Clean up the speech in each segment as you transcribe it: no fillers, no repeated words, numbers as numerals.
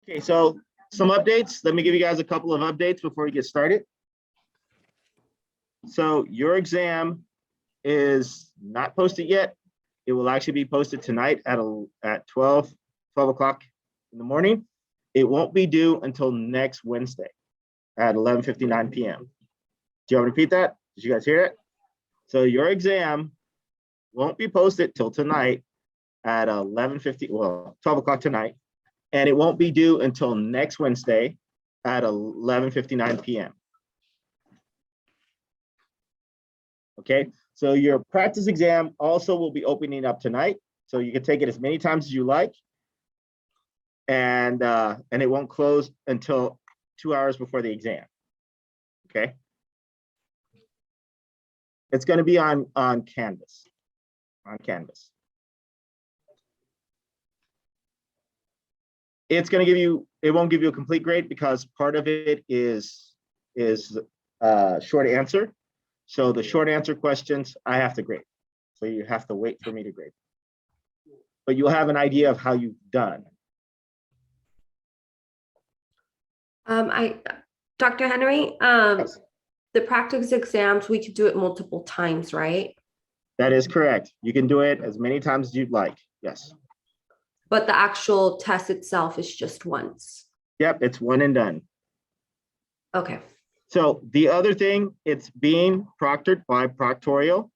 Okay, so some updates. Let me give you guys a couple of updates before we get started. So your exam is not posted yet. It will actually be posted tonight at 12 o'clock in the morning. It won't be due until next Wednesday at 11:59 p.m. Do you want to repeat that? Did you guys hear it? So your exam won't be posted till tonight at 12 o'clock tonight. And it won't be due until next Wednesday at 11:59 p.m. Okay, so your practice exam also will be opening up tonight, so you can take it as many times as you like, and it won't close until 2 hours before the exam. Okay, it's going to be on Canvas. On Canvas. It's going to give you, it won't give you a complete grade because part of it is short answer. So the short answer questions I have to grade. So you have to wait for me to grade. But you'll have an idea of how you've done. Dr. Henry, Yes. The practice exams, we could do it multiple times, right? That is correct. You can do it as many times as you'd like. Yes. But the actual test itself is just once. Yep, it's one and done. Okay. So the other thing, it's being proctored by Proctorial.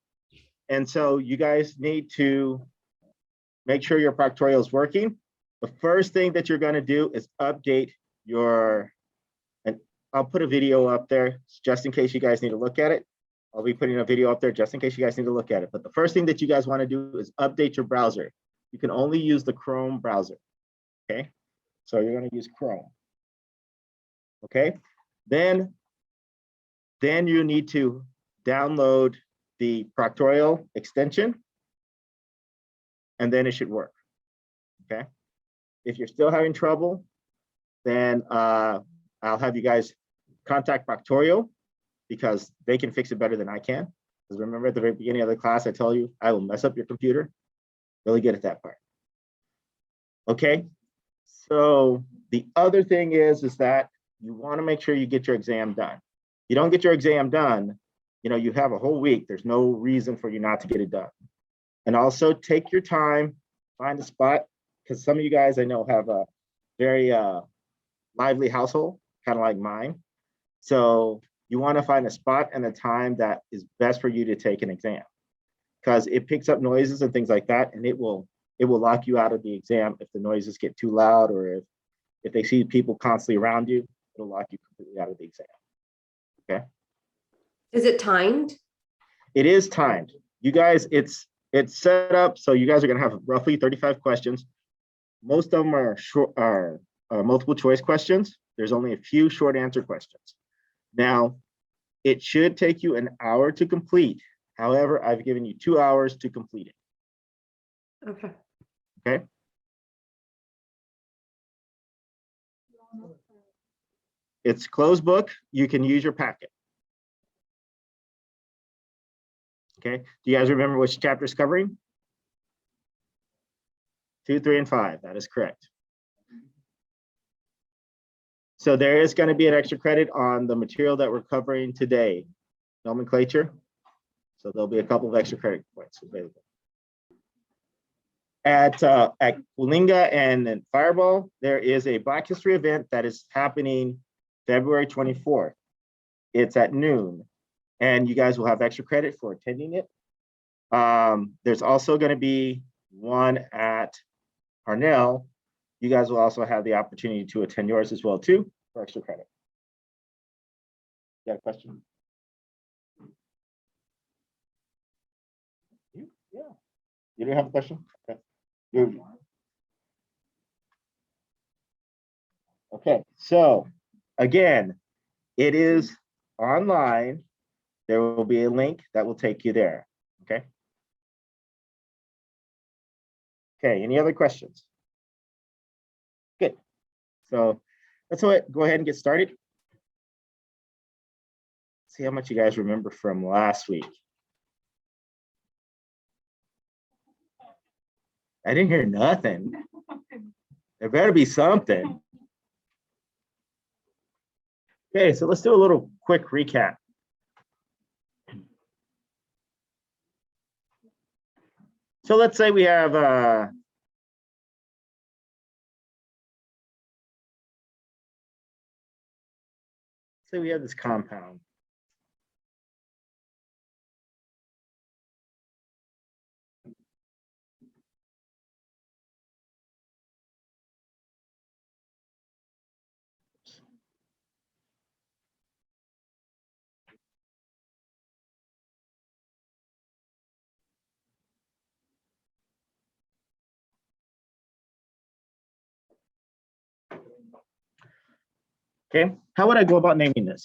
And so you guys need to make sure your Proctorial is working. The first thing that you're going to do is update your, and I'll put a video up there just in case you guys need to look at it. I'll be putting a video up there just in case you guys need to look at it. But the first thing that you guys want to do is update your browser. You can only use the Chrome browser. Okay, so you're going to use Chrome. Okay, then you need to download the Proctorial extension, and then it should work. Okay, if you're still having trouble, then I'll have you guys contact Proctorial because they can fix it better than I can. Because remember at the very beginning of the class, I told you I will mess up your computer. Really good at that part. Okay, so the other thing is that you want to make sure you get your exam done. You don't get your exam done, you have a whole week. There's no reason for you not to get it done. And also take your time, find a spot, because some of you guys I know have a very lively household, kind of like mine. So you want to find a spot and a time that is best for you to take an exam, because it picks up noises and things like that, and it will lock you out of the exam if the noises get too loud, or if they see people constantly around you, it'll lock you completely out of the exam. Okay. Is it timed? It is timed. You guys, it's set up so you guys are gonna have roughly 35 questions. Most of them are short, multiple choice questions. There's only a few short answer questions. Now, it should take you an hour to complete. However, I've given you 2 hours to complete it. Okay. Okay. It's closed book. You can use your packet. Okay. Do you guys remember which chapter is covering? 2, 3, and 5. That is correct. So there is going to be an extra credit on the material that we're covering today, nomenclature. So there'll be a couple of extra credit points available. At Kulinga and Fireball, there is a Black History event that is happening February 24th. It's at noon, and you guys will have extra credit for attending it. There's also going to be one at Parnell. You guys will also have the opportunity to attend yours as well too for extra credit. You got a question? Yeah. You don't have a question? Okay. Okay, so again, it is online. There will be a link that will take you there. Okay. Okay, any other questions? Good. So let's go ahead and get started. See how much you guys remember from last week. I didn't hear nothing. There better be something. Okay, so let's do a little quick recap. So let's say we have this compound. Okay, how would I go about naming this?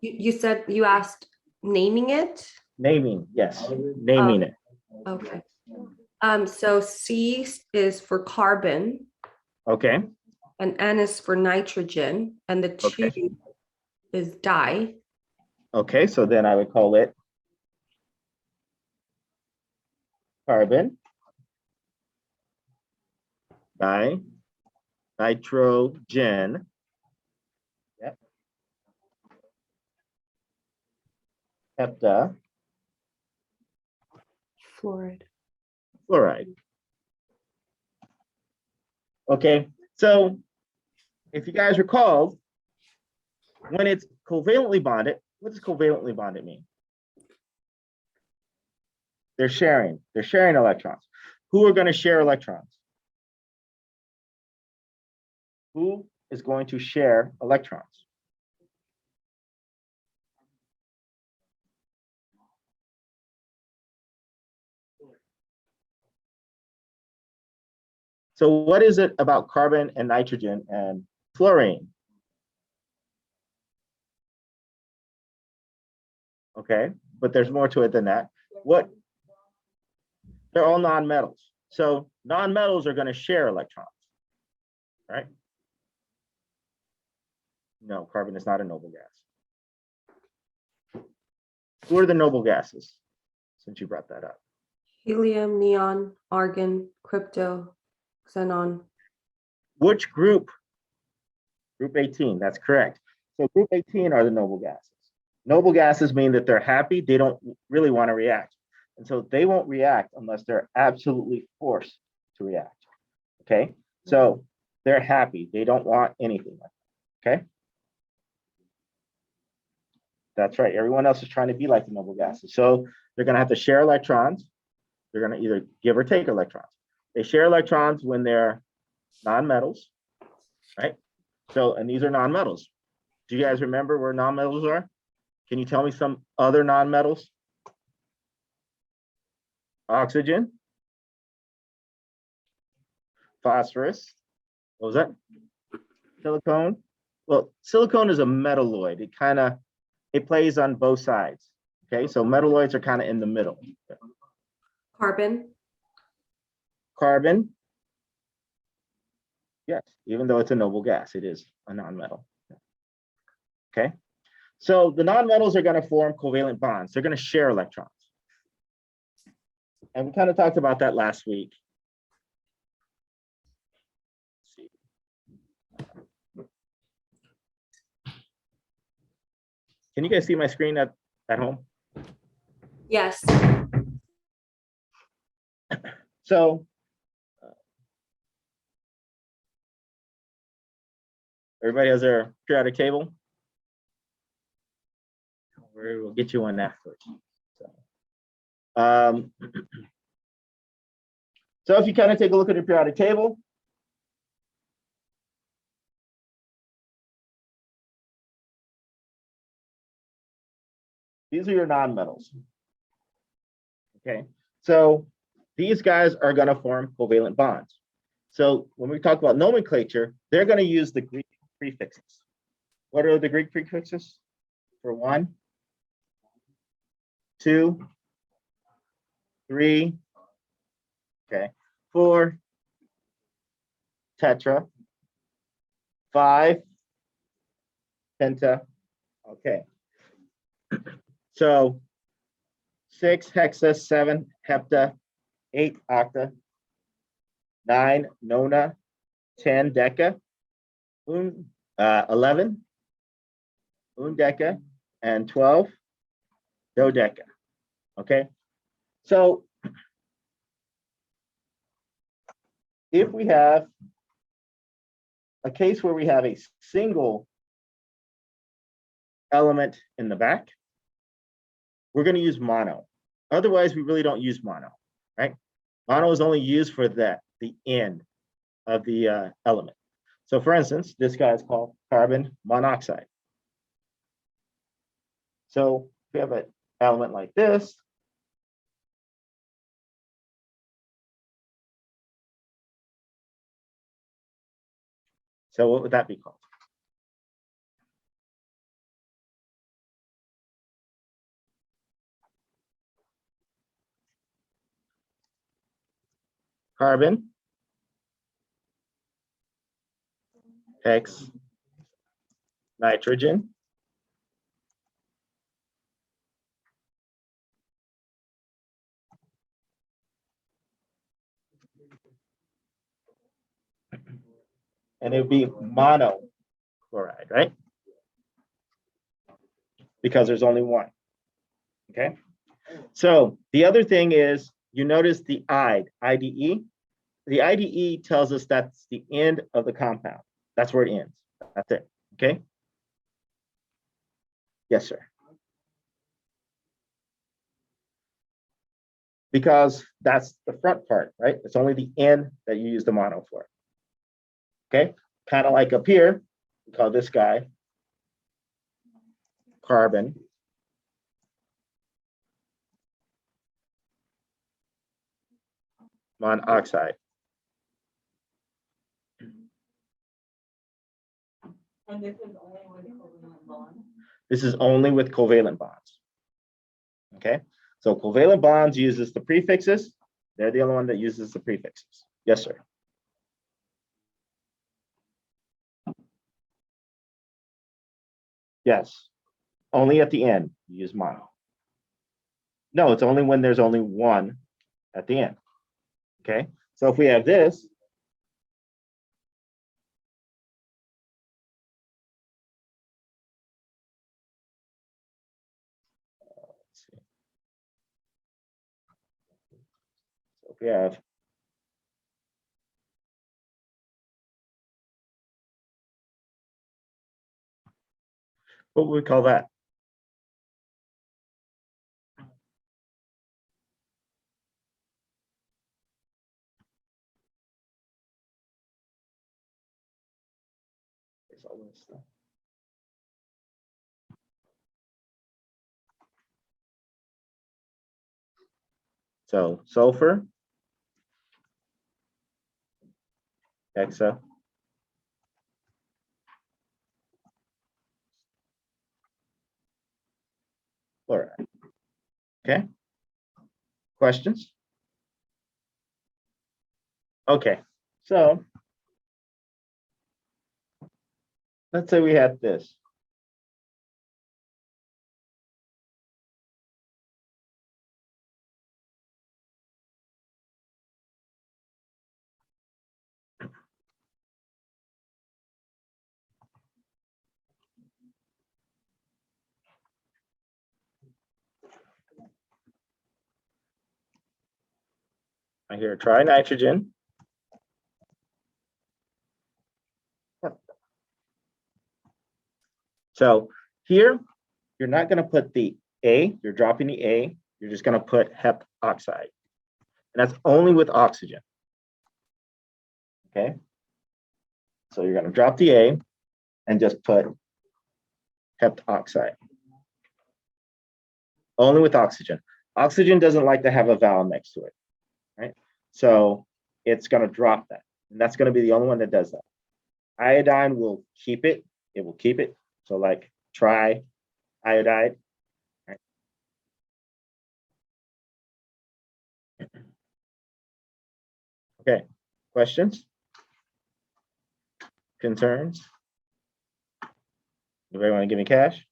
You said you asked naming it? Naming, yes, naming it. Okay. So C is for carbon, Okay, and N is for nitrogen, and the two okay, is di. okay. So then I would call it carbon, nitrogen. Yep. Hepta. Fluoride. Fluoride. Okay, so if you guys recall, when it's covalently bonded, what does covalently bonded mean? They're sharing electrons. Who are going to share electrons? Who is going to share electrons? So what is it about carbon and nitrogen and fluorine? Okay, but there's more to it than that. What? They're all nonmetals. So nonmetals are going to share electrons, right? No, carbon is not a noble gas. Who are the noble gases, since you brought that up? Helium, neon, argon, crypto, xenon. Which group? Group 18, that's correct. So group 18 are the noble gases. Noble gases mean that they're happy, they don't really want to react. And so they won't react unless they're absolutely forced to react. Okay, so they're happy, they don't want anything like that. Okay, that's right. Everyone else is trying to be like the noble gases. So they're going to have to share electrons. They're going to either give or take electrons. They share electrons when they're nonmetals, right? So, and these are nonmetals. Do you guys remember where nonmetals are? Can you tell me some other nonmetals? Oxygen, phosphorus. What was that? Silicone. Well, silicone is a metalloid. It plays on both sides. Okay, so metalloids are kind of in the middle. Carbon. Carbon. Yes, even though it's a noble gas, it is a nonmetal. Okay, so the nonmetals are going to form covalent bonds. They're going to share electrons. And we kind of talked about that last week. Can you guys see my screen at home? Yes. So everybody has their periodic table. We'll get you one afterwards. So if you kind of take a look at your periodic table, these are your nonmetals. Okay, so these guys are going to form covalent bonds. So when we talk about nomenclature, they're going to use the Greek prefixes. What are the Greek prefixes? For 1, 2, 3, okay, 4, tetra, 5, penta, Okay. So 6 hexa, 7 hepta, 8 octa, 9 nona, 10 deca, 11 undeca, and 12 dodeca. Okay. So if we have a case where we have a single element in the back, we're going to use mono. Otherwise, we really don't use mono, right? Mono is only used for the end of the element. So for instance, this guy is called carbon monoxide. So if we have an element like this, so what would that be called? Carbon X nitrogen and it would be monochloride, right? Because there's only one. Okay. So the other thing is, you notice the IDE. The IDE tells us that's the end of the compound. That's where it ends. That's it. Okay. Yes, sir. Because that's the front part, right? It's only the end that you use the mono for. Okay. Kind of like up here, we call this guy carbon monoxide. And this is only with covalent bonds? This is only with covalent bonds. Okay, so covalent bonds uses the prefixes. They're the only one that uses the prefixes. Yes, sir. Yes, only at the end you use mono. No, it's only when there's only one at the end. Okay, so if we have this, let's see. So if we have what would we call that? It's all this stuff. So sulfur, hexa, chloride. Okay. Questions? Okay. So let's say we had this. I hear trinitrogen. So here, you're not going to put the A, you're dropping the A, you're just going to put hep oxide. And that's only with oxygen. Okay. So you're going to drop the A and just put hep oxide. Only with oxygen. Oxygen doesn't like to have a vowel next to it, right? So it's going to drop that. And that's going to be the only one that does that. Iodine will keep it. It will keep it. So like triiodide. Right? Okay. Questions? Concerns? Anybody want to give me cash?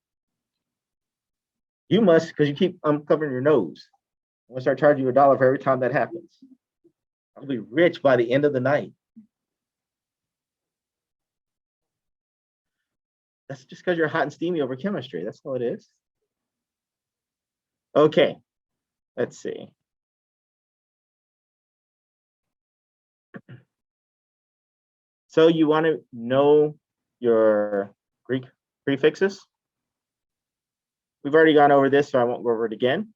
You must, because you keep uncovering your nose. I'm gonna start charging you $1 for every time that happens. I'll be rich by the end of the night. That's just because you're hot and steamy over chemistry. That's all it is. Okay, let's see. So you want to know your Greek prefixes? We've already gone over this, so I won't go over it again.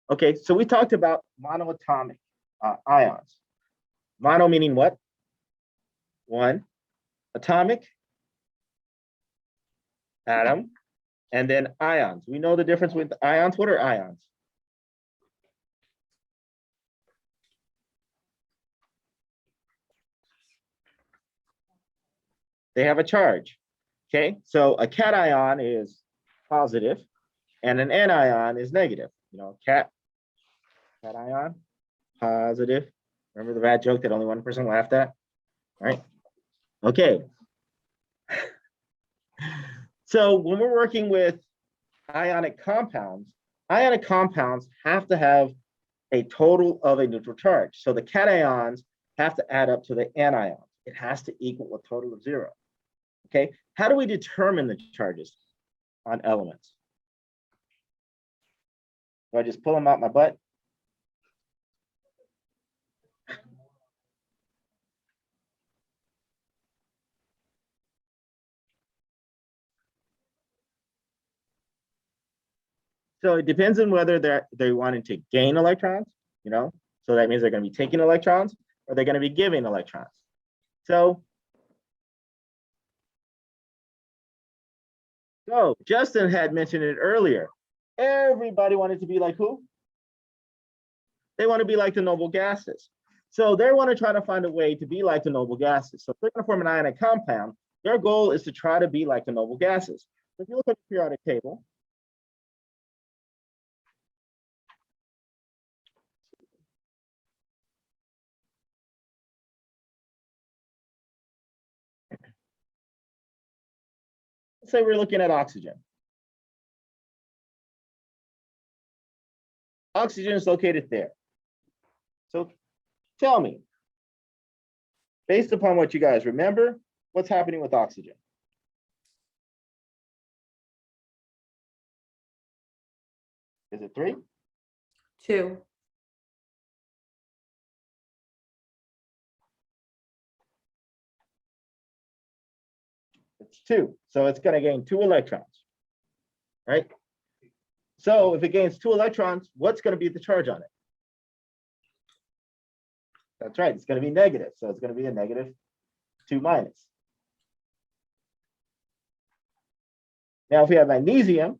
Okay, so we talked about monoatomic ions. Mono meaning what? One. Atomic, atom, and then ions. We know the difference with ions. What are ions? They have a charge. Okay, so a cation is positive and an anion is negative. You know, cation, positive. Remember the bad joke that only one person laughed at? All right. Okay. So when we're working with ionic compounds have to have a total of a neutral charge. So the cations have to add up to the anions. It has to equal a total of 0. Okay, how do we determine the charges on elements? Do I just pull them out my butt? So it depends on whether they're wanting to gain electrons, you know, so that means they're going to be taking electrons or they're going to be giving electrons. So Justin had mentioned it earlier. Everybody wanted to be like who? They want to be like the noble gases. So they want to try to find a way to be like the noble gases. So if they're going to form an ionic compound, their goal is to try to be like the noble gases. So if you look at the periodic table, let's say we're looking at oxygen. Oxygen is located there. So tell me, based upon what you guys remember, what's happening with oxygen? Is it 3? 2. It's 2. So it's going to gain 2 electrons, right? So if it gains 2 electrons, what's going to be the charge on it? That's right, it's going to be negative. So it's going to be a negative 2 minus. Now, if we have magnesium,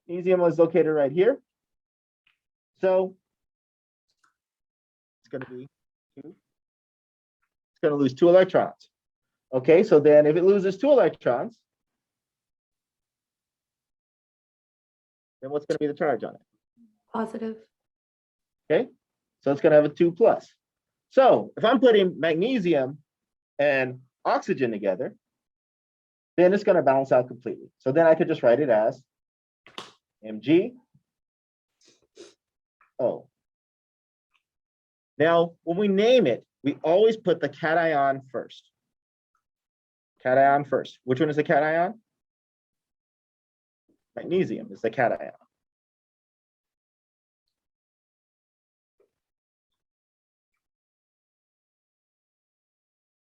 magnesium is located right here. So it's going to be 2. It's going to lose 2 electrons. Okay, so then if it loses 2 electrons, then what's going to be the charge on it? Positive. Okay, so it's going to have a 2 plus. So if I'm putting magnesium and oxygen together, then it's going to balance out completely. So then I could just write it as MgO. Now, when we name it, we always put the cation first. Cation first. Which one is the cation? Magnesium is the cation.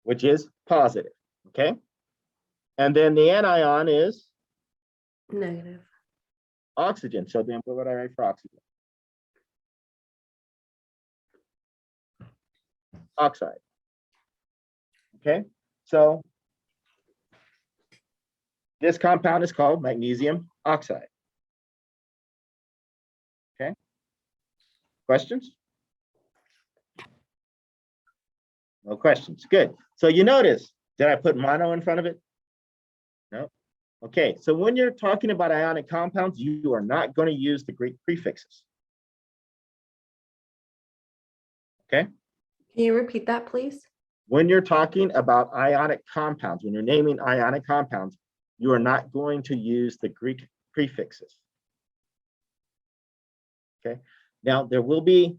Which is positive, okay? And then the anion is Negative. oxygen. So then what would I write for oxygen? Oxide. Okay, so this compound is called magnesium oxide. Okay, questions? No questions, good. So you notice, did I put mono in front of it? No. Okay, so when you're talking about ionic compounds, you are not going to use the Greek prefixes. Okay? Can you repeat that, please? When you're talking about ionic compounds, when you're naming ionic compounds, you are not going to use the Greek prefixes. Okay, now there will be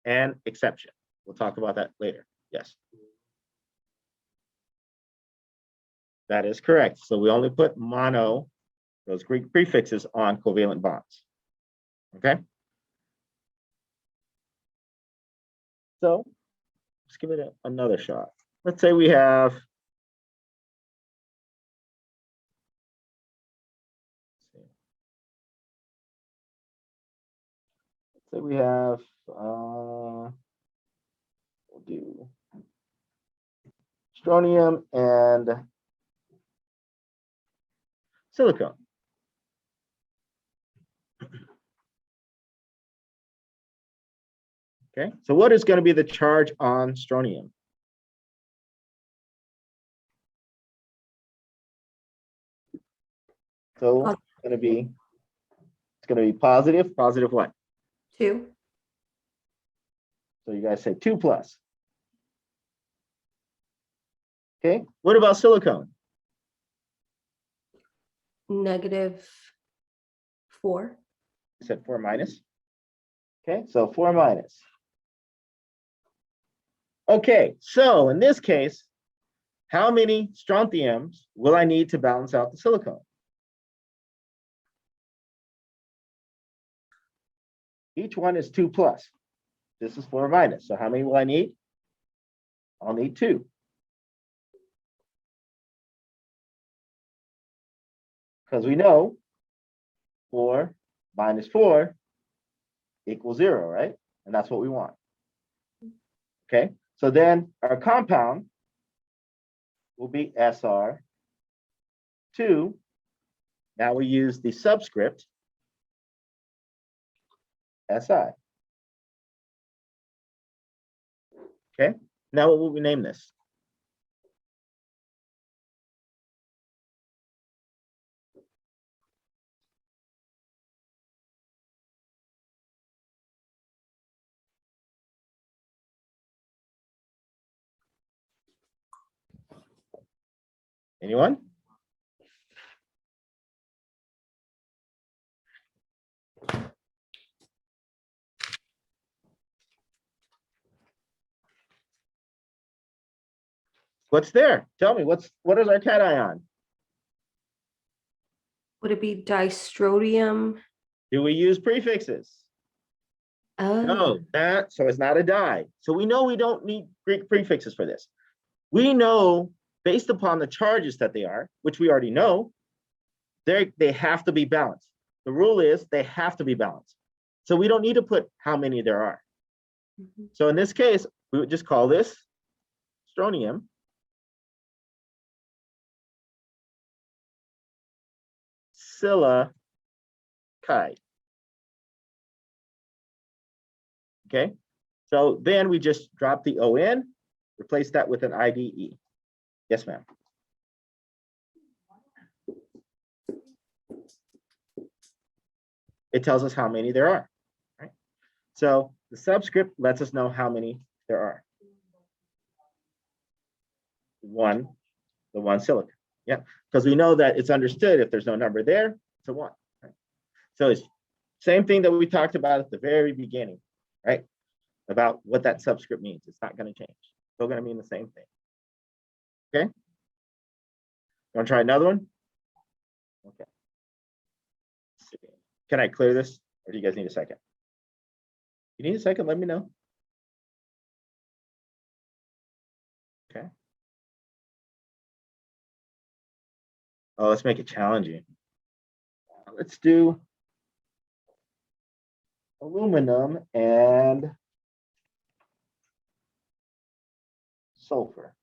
an exception. We'll talk about that later. Yes. That is correct. So we only put mono, those Greek prefixes, on covalent bonds. Okay. So let's give it another shot. Let's say we have, we'll do strontium and silicon. Okay, so what is going to be the charge on strontium? So it's going to be positive. Positive what? 2. So you guys say 2 plus. Okay, what about silicone? -4. You said 4 minus. Okay, so 4 minus. Okay, so in this case, how many strontiums will I need to balance out the silicone? Each one is 2 plus. This is 4 minus. So how many will I need? I'll need 2. Because we know 4 minus 4 equals 0, right? And that's what we want. Okay, so then our compound will be SR2. Now we use the subscript Si. Okay, now what will we name this? Anyone? What's there? Tell me, what is our cation? Would it be dystrontium? Do we use prefixes? Oh, No, so it's not a di. So we know we don't need Greek prefixes for this. We know based upon the charges that they are, which we already know, they have to be balanced. The rule is they have to be balanced. So we don't need to put how many there are. So in this case, we would just call this strontium. Silicide. Okay, so then we just drop the O in, replace that with an IDE. Yes, ma'am. It tells us how many there are, right? So the subscript lets us know how many there are. The one silicon. Yeah, because we know that it's understood if there's no number there, it's a 1. Right? So it's same thing that we talked about at the very beginning, right? About what that subscript means. It's not going to change. It's still going to mean the same thing. Okay. You want to try another one? Okay. Can I clear this, or do you guys need a second? You need a second? Let me know. Okay. Oh, let's make it challenging. Let's do aluminum and sulfur.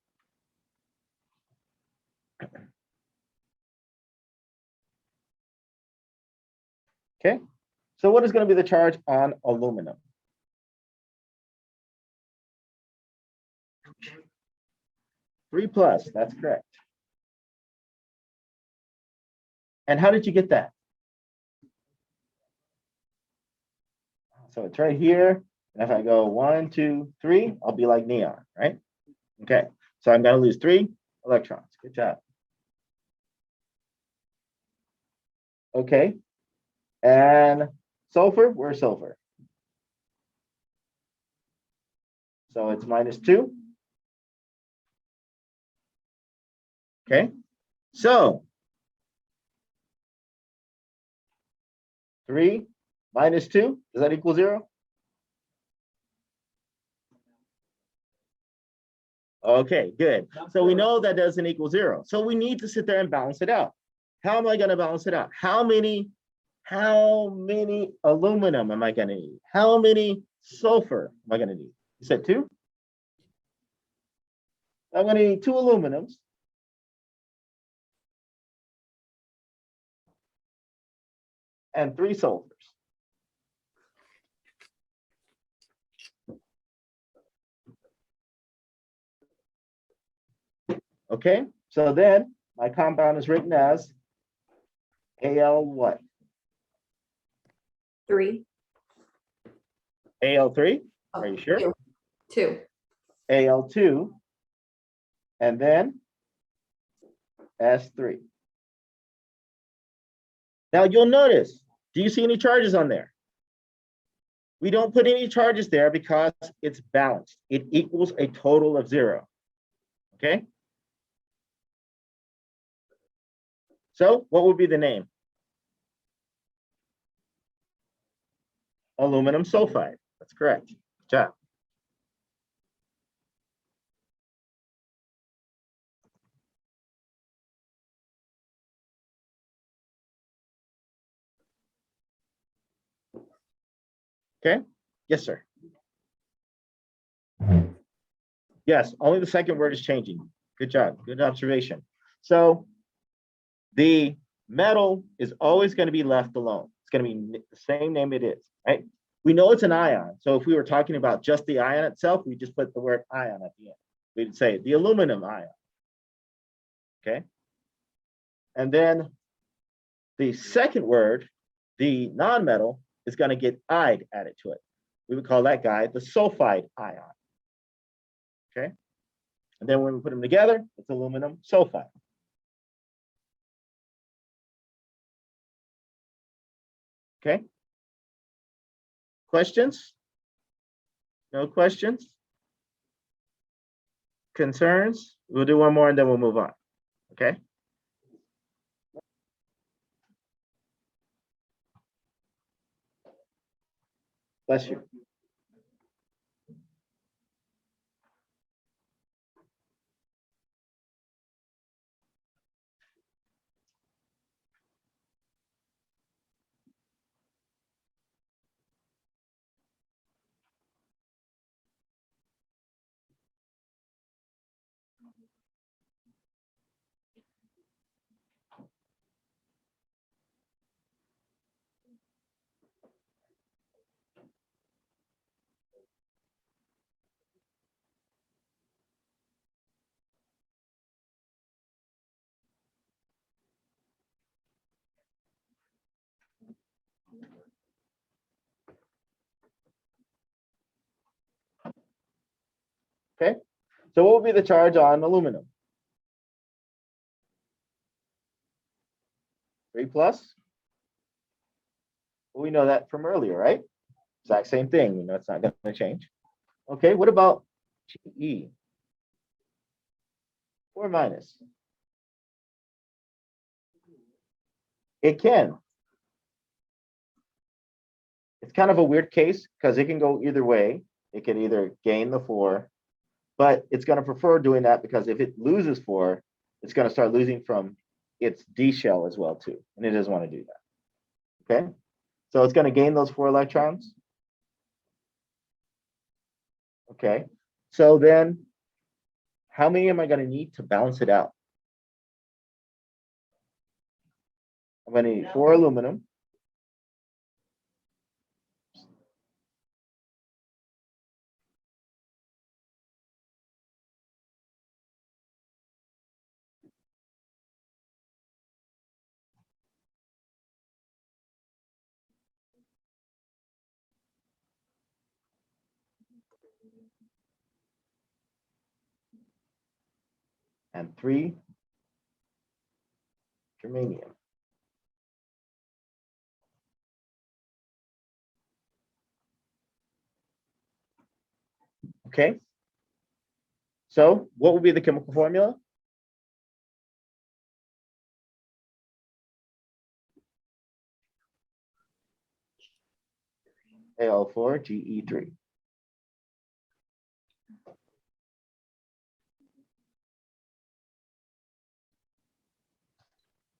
Okay, so what is going to be the charge on aluminum? Three plus, that's correct. And how did you get that? So it's right here. And if I go 1, 2, 3, I'll be like neon, right? Okay, so I'm going to lose 3 electrons. Good job. Okay. And sulfur, where's sulfur? So it's -2. Okay. So 3 -2, does that equal 0? Okay, good. So we know that doesn't equal 0. So we need to sit there and balance it out. How am I going to balance it out? How many aluminum am I going to need? How many sulfur am I going to need? You said 2? I'm going to need 2 aluminums. And 3 sulfurs. Okay, so then my compound is written as Al what? 3. Al3, Oh, are you sure? 2. Al2, and then S3. Now you'll notice, do you see any charges on there? We don't put any charges there because it's balanced. It equals a total of 0, okay? So what would be the name? Aluminum sulfide, that's correct. Good job. Okay, yes, sir. Yes, only the second word is changing. Good job, good observation. So the metal is always going to be left alone. It's going to be the same name it is, right? We know it's an ion. So if we were talking about just the ion itself, we just put the word ion at the end. We'd say the aluminum ion. Okay. And then the second word, the non-metal, is going to get "ide" added to it. We would call that guy the sulfide ion. Okay. And then when we put them together, it's aluminum sulfide. Okay. Questions? No questions? Concerns? We'll do one more and then we'll move on. Okay. Bless you. Okay. So what would be the charge on aluminum? 3 plus. Well, we know that from earlier, right? Exact same thing. We know it's not going to change. Okay. What about Ge? 4 minus. It can. It's kind of a weird case because it can go either way. It can either gain the 4, but it's going to prefer doing that because if it loses 4, it's going to start losing from its D shell as well too, and it doesn't want to do that. Okay, so it's going to gain those 4 electrons. Okay, so then how many am I going to need to balance it out? I'm going to need 4 aluminum. And 3 germanium. Okay. So what would be the chemical formula? Al4Ge3.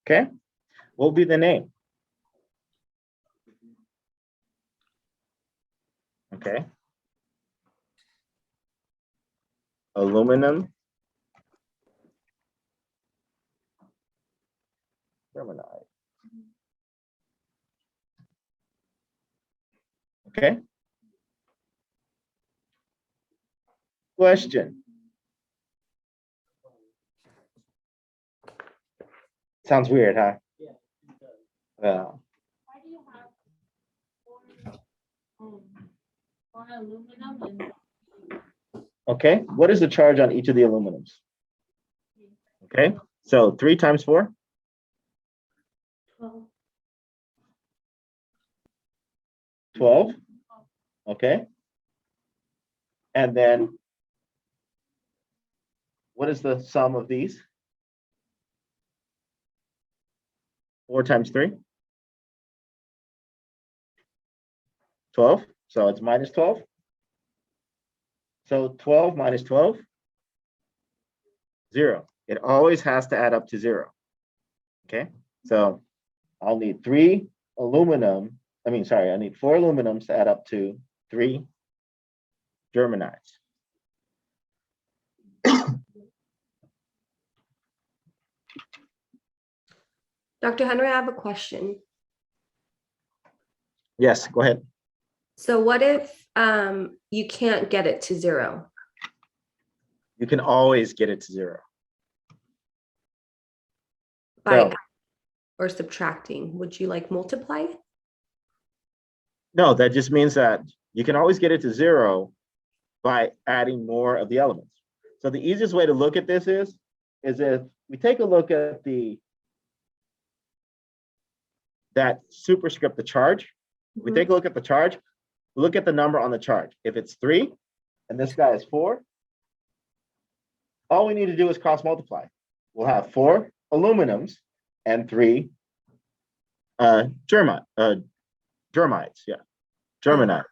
Okay. What would be the name? Okay. Aluminum Chromite. Okay. Question. Sounds weird, huh? Yeah. Why do you have four aluminum and Okay. What is the charge on each of the aluminums? Okay. So 3 times 4? 12? 12. Okay. And then what is the sum of these? 4 times 3? 12. So it's minus 12. So 12 minus 12? 0. It always has to add up to 0. Okay. So I'll need 3 aluminum. I need 4 aluminums to add up to 3 germanides. Dr. Henry, I have a question. Yes, go ahead. So what if you can't get it to 0? You can always get it to 0. By So, or subtracting? Would you like multiply? no, that just means that you can always get it to 0 by adding more of the elements. So the easiest way to look at this is if we take a look at that superscript, the charge. We take a look at the charge, look at the number on the charge. If it's 3 and this guy is 4, all we need to do is cross multiply. We'll have 4 aluminums and 3 germides. Yeah, germanides.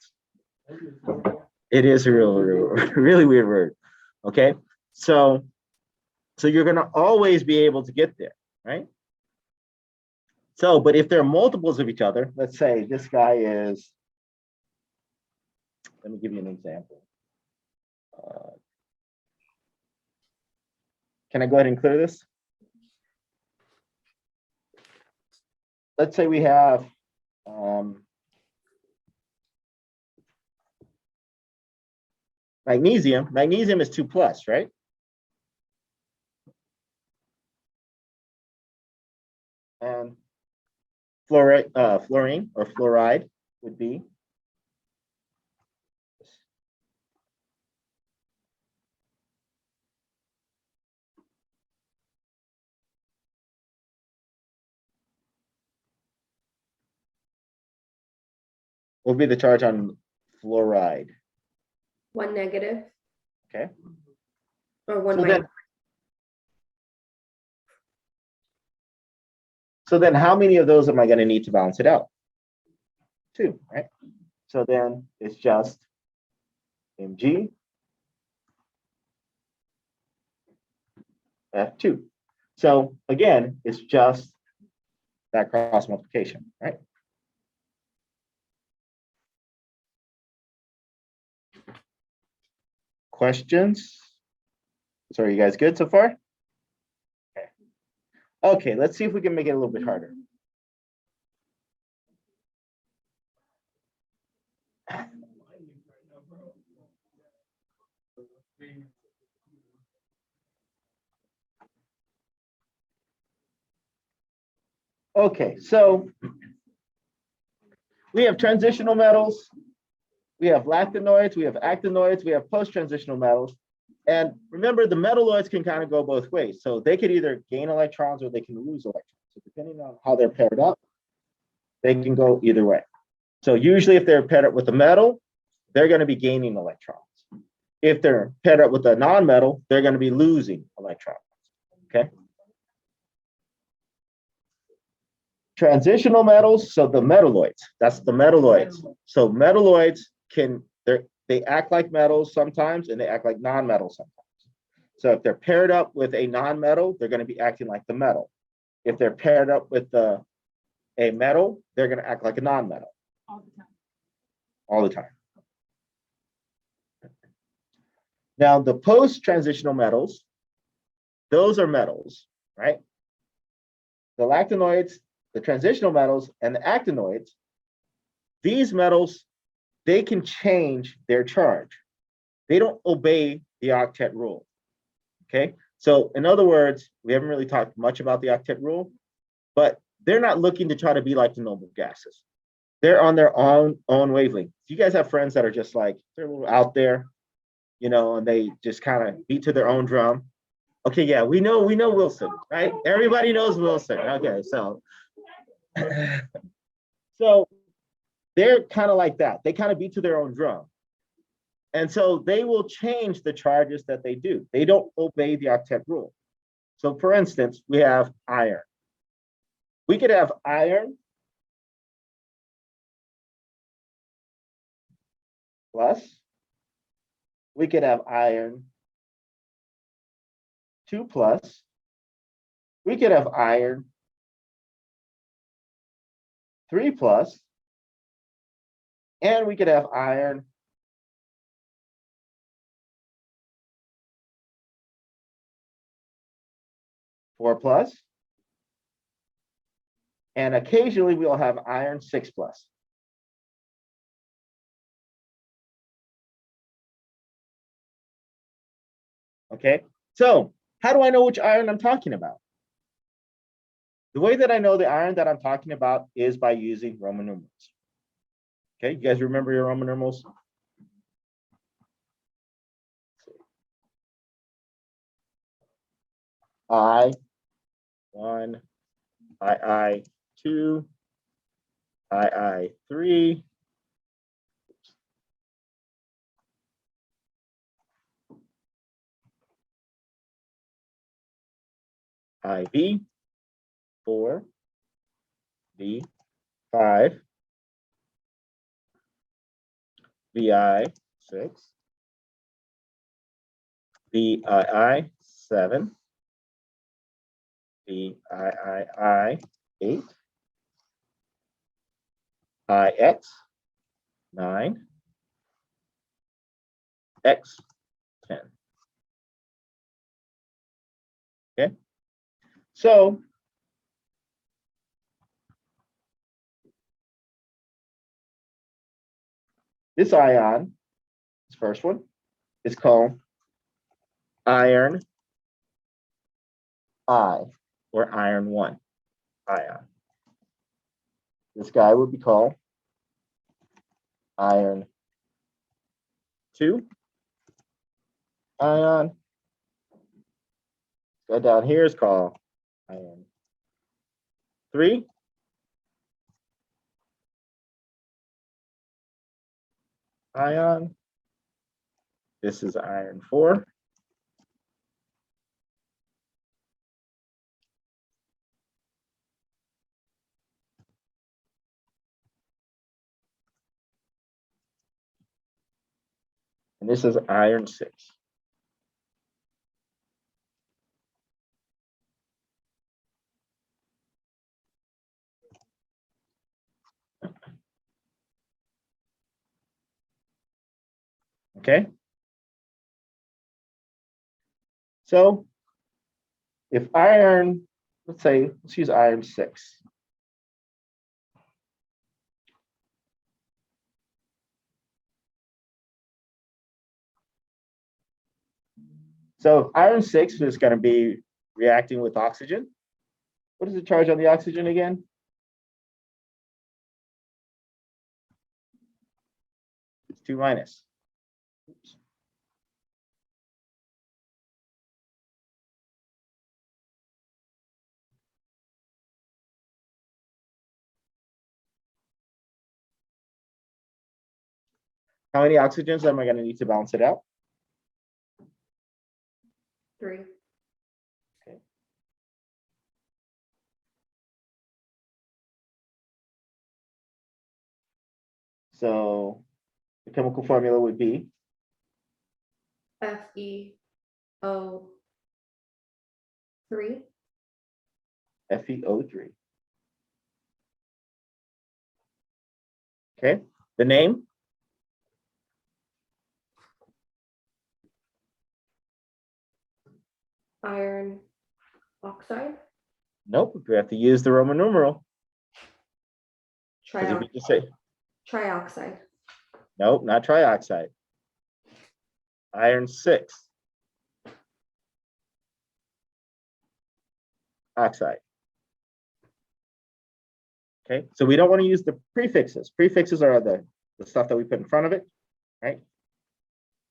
It is a really weird word. Okay, so you're going to always be able to get there, right? So, but if they're multiples of each other, let's say this guy is, let me give you an example. Can I go ahead and clear this? Let's say we have magnesium. Magnesium is 2+, right? And fluorine or fluoride would be the charge on fluoride. 1 negative. Okay. Or 1 So minus. So then how many of those am I going to need to balance it out? 2, right? So then it's just Mg F2. So again, it's just that cross multiplication, right? Questions? So are you guys good so far? Okay. Okay, let's see if we can make it a little bit harder. Okay, so we have transitional metals, we have lactanoids, we have actinoids, we have post-transitional metals. And remember, the metalloids can kind of go both ways. So they could either gain electrons or they can lose electrons. So depending on how they're paired up, they can go either way. So usually if they're paired up with a metal, they're going to be gaining electrons. If they're paired up with a non-metal, they're going to be losing electrons. Okay. Transitional metals, so the metalloids, that's the metalloids. So metalloids they act like metals sometimes and they act like non-metals sometimes. So if they're paired up with a non-metal, they're going to be acting like the metal. If they're paired up with a metal, they're going to act like a non-metal. All the time. All the time. Now, the post-transitional metals, those are metals, right? The lactanoids, the transitional metals, and the actinoids, these metals, they can change their charge. They don't obey the octet rule, okay? So in other words, we haven't really talked much about the octet rule, but they're not looking to try to be like the noble gases. They're on their own wavelength. You guys have friends that are just like, they're a little out there, you know, and they just kind of beat to their own drum. Okay, yeah, we know Wilson, right? Everybody knows Wilson. Okay, so so they're kind of like that. They kind of beat to their own drum. And so they will change the charges that they do. They don't obey the octet rule. So for instance, we have iron. We could have iron plus. We could have iron 2 plus. We could have iron 3 plus. And we could have iron 4 plus. And occasionally we'll have iron 6 plus. Okay, so how do I know which iron I'm talking about? The way that I know the iron that I'm talking about is by using Roman numerals. Okay, you guys remember your Roman numerals? I1, II2, II3, IB4, B5, VI6, VII7, VIII8, IX9, X10. Okay, so this ion, this first one, is called iron I, or iron 1 ion. This guy would be called iron 2 ion. This guy down here is called iron 3 ion. This is iron 4. And this is iron 6. Okay. So if iron, let's use iron 6. So if iron 6 is going to be reacting with oxygen, what is the charge on the oxygen again? It's 2 minus. Oops. How many oxygens am I going to need to balance it out? 3. So the chemical formula would be FeO3. FeO3. Okay, the name? Iron oxide. Nope, we have to use the Roman numeral. 'Cause if you just say, Trioxide. nope, not trioxide. Iron 6. Oxide. Okay, so we don't want to use the prefixes. Prefixes are the stuff that we put in front of it, right?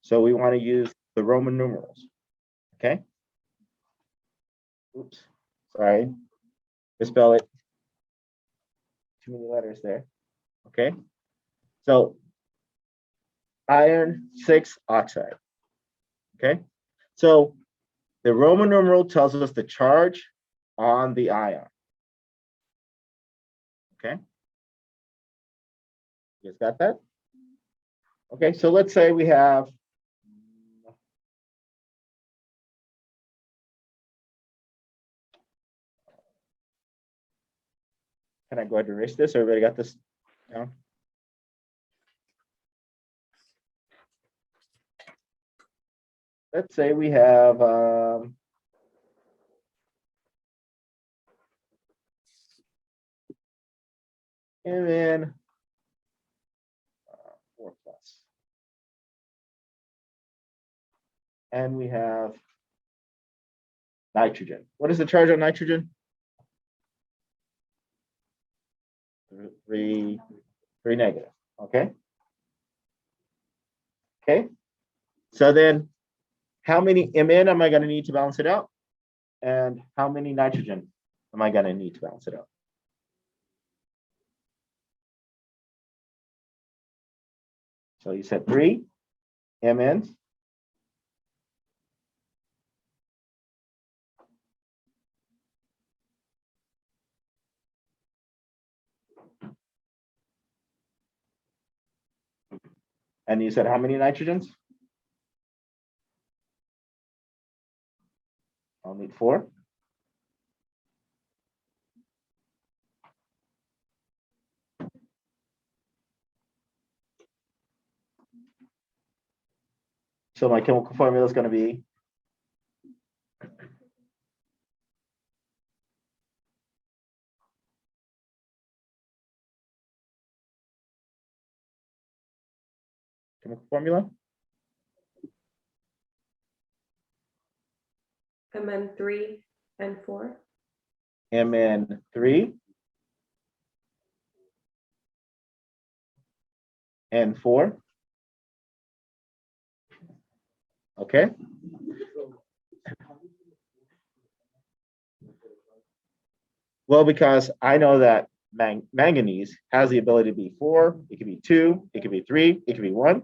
So we want to use the Roman numerals. Okay. Oops, sorry. Misspell it. Too many letters there. Okay. So iron 6 oxide. Okay. So the Roman numeral tells us the charge on the ion. Okay. You guys got that? Okay, so let's say we have can I go ahead and erase this? Everybody got this down? Let's say we have Mn 4+. And we have nitrogen. What is the charge on nitrogen? 3 negative. Okay. Okay. So then how many Mn am I going to need to balance it out? And how many nitrogen am I going to need to balance it out? So you said 3 Mn's. And you said how many nitrogens? I'll need 4. So my chemical formula is going to be chemical formula. Mn3 and 4. Mn3 and 4. Okay. Well, because I know that manganese has the ability to be 4, it could be 2, it could be 3, it could be 1,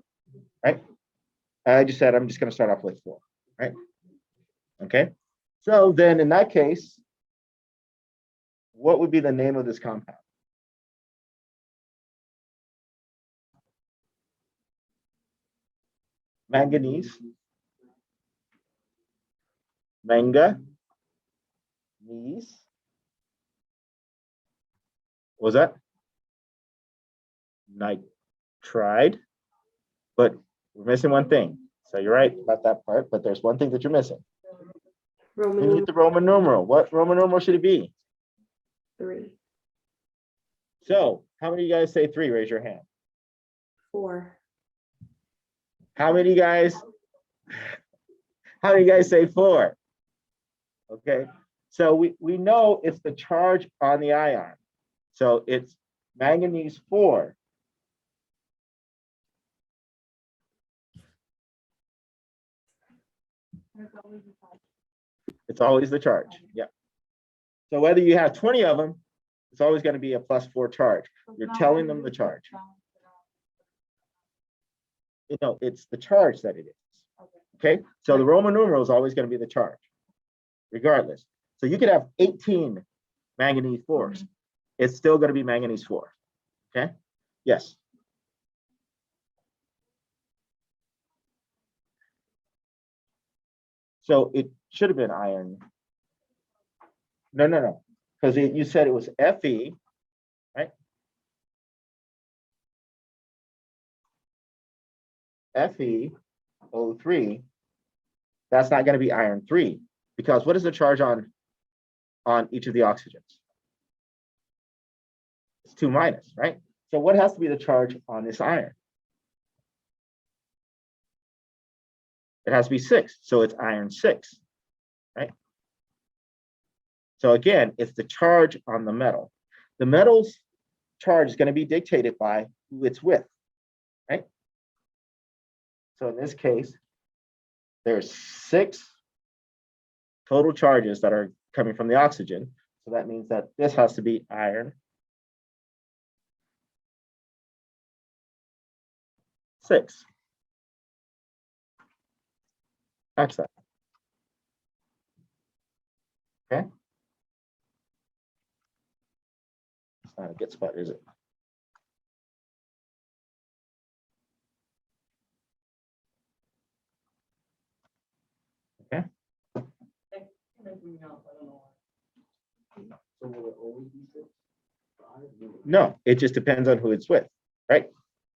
right? I just said I'm just going to start off with 4, right? Okay. So then in that case, what would be the name of this compound? Manganese. Manganese. What was that? Nitride. But we're missing one thing. So you're right about that part, but there's one thing that you're missing. We need the Roman numeral. What Roman numeral should it be? 3. So how many of you guys say 3? Raise your hand. 4. How many guys say 4? Okay, so we know it's the charge on the ion. So it's manganese 4. It's always the charge. Yeah. So whether you have 20 of them, it's always going to be a +4 charge. You're telling them the charge. You know, it's the charge that it is. Okay, so the Roman numeral is always going to be the charge, regardless. So you could have 18 manganese 4s. It's still going to be manganese 4. Okay, yes. So it should have been iron. No. Because you said it was Fe, right? FeO3. That's not going to be iron 3, because what is the charge on each of the oxygens? It's 2 minus, right? So what has to be the charge on this iron? It has to be 6, so it's iron 6, right? So again, it's the charge on the metal. The metal's charge is going to be dictated by who it's with, right? So in this case, there's 6 total charges that are coming from the oxygen. So that means that this has to be iron 6. That's that. Okay. It's not a good spot, is it? Okay. No, it just depends on who it's with, right?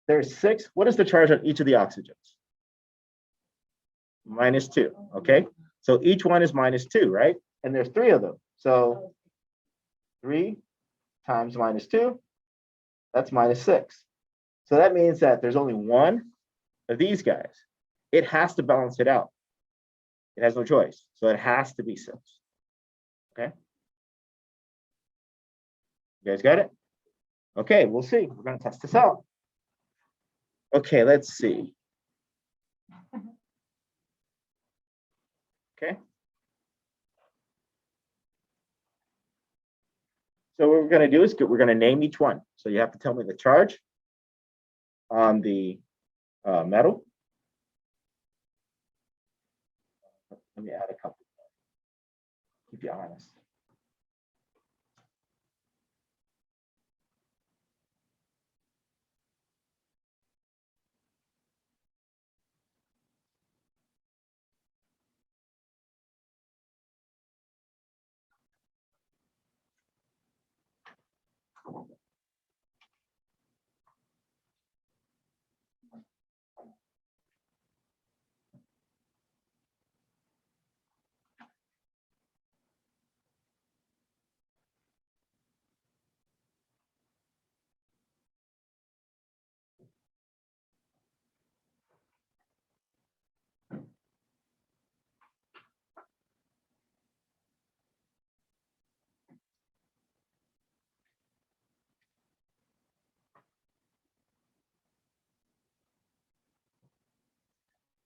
There's 6. What is the charge on each of the oxygens? -2, okay? So each one is -2, right? And there's 3 of them. So 3 times -2, that's -6. So that means that there's only one of these guys. It has to balance it out. It has no choice. So it has to be 6. Okay? You guys got it? Okay, we'll see. We're going to test this out. Okay, let's see. Okay. So what we're going to do is we're going to name each one. So you have to tell me the charge on the metal. Let me add a couple. Keep you honest.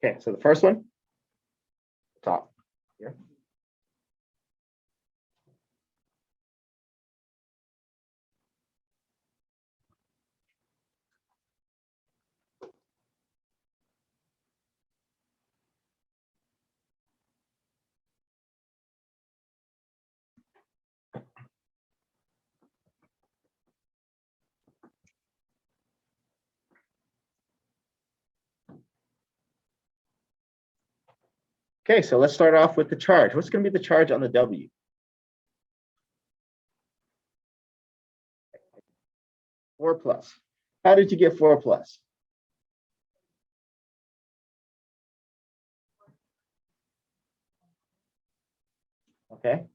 Okay, so the first one, top here. Okay, so let's start off with the charge. What's going to be the charge on the W? Four plus. How did you get 4 plus? Okay,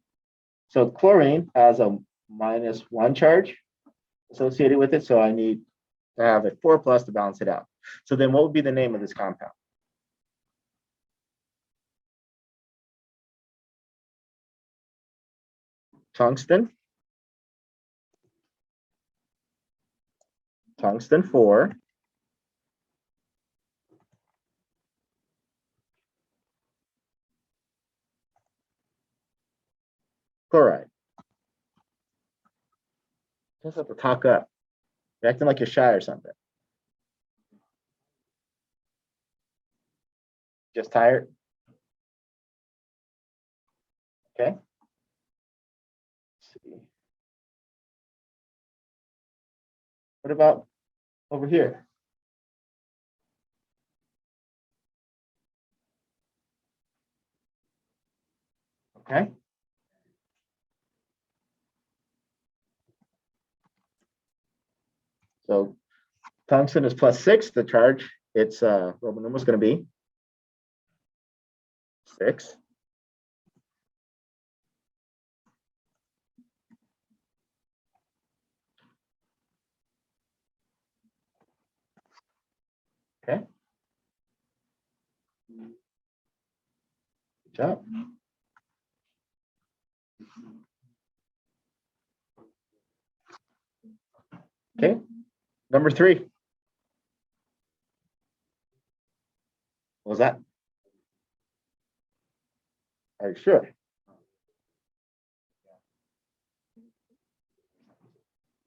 so chlorine has a -1 charge associated with it, so I need to have a 4 plus to balance it out. So then what would be the name of this compound? Tungsten. Tungsten 4. Chloride. Just have to talk up. You're acting like you're shy or something. Just tired? Okay. Let's see. What about over here? Okay. So tungsten is +6, the charge, its Roman numeral is going to be 6. Okay. Good job. Okay. Number 3. What was that? Are you sure?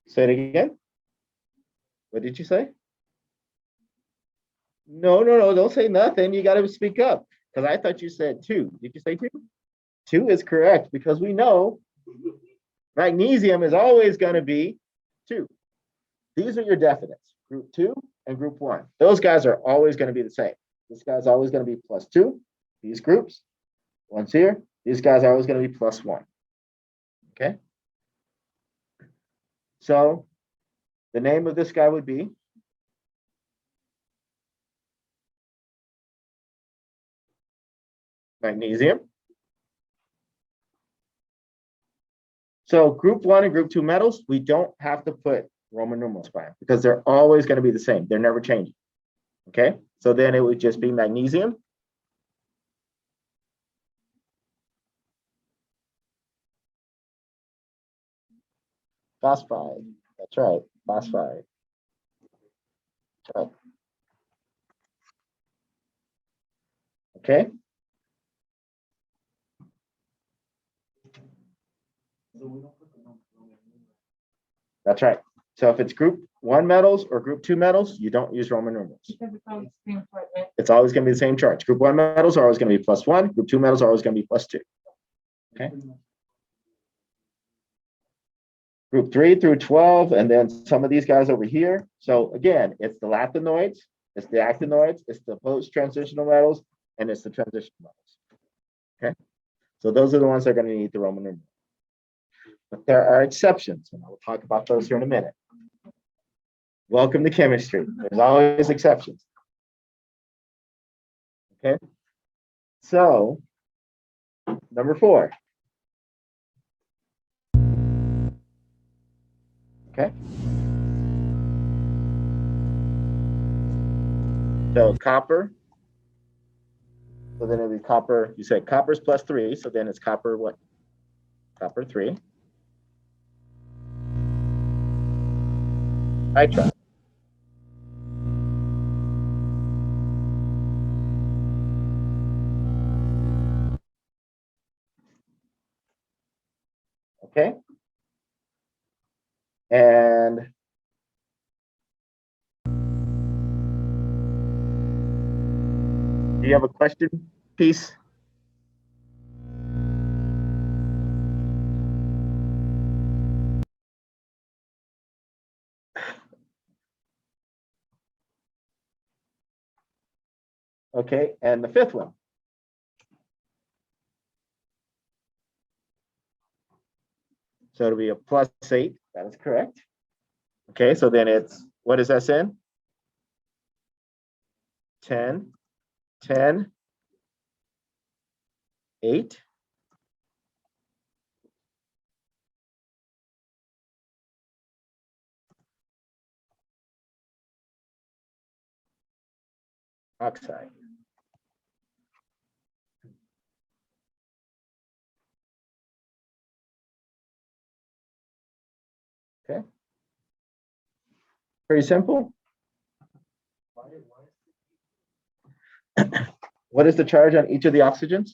Say it again. What did you say? No, don't say nothing. You got to speak up because I thought you said 2. Did you say 2? 2 is correct because we know magnesium is always going to be 2. These are your definites, group 2 and group 1. Those guys are always going to be the same. This guy's always going to be +2. These groups, one's here. These guys are always going to be +1. Okay. So the name of this guy would be magnesium. So group 1 and group 2 metals, we don't have to put Roman numerals by them because they're always going to be the same. They're never changing. Okay. So then it would just be magnesium. Phosphide. That's right. Phosphide. That's right. Okay. That's right. So if it's group 1 metals or group 2 metals, you don't use Roman numerals. It's always going to be the same charge. Group 1 metals are always going to be +1. Group 2 metals are always going to be +2. Okay. Group 3 through 12, and then some of these guys over here. So again, it's the lanthanoids, it's the actinoids, it's the post-transitional metals, and it's the transitional metals. Okay. So those are the ones that are going to need the Roman numeral. But there are exceptions, and I will talk about those here in a minute. Welcome to chemistry. There's always exceptions. Okay. So, number 4. Okay. So copper. So then it'll be copper. You said copper's +3. So then it's copper what? Copper 3. Nitride. Okay. And do you have a question piece? Okay, and the 5th one. So it'll be a +8. That is correct. Okay, so then it's, what is SN? 10, 10, 8. Oxide. Okay. Pretty simple. What is the charge on each of the oxygens?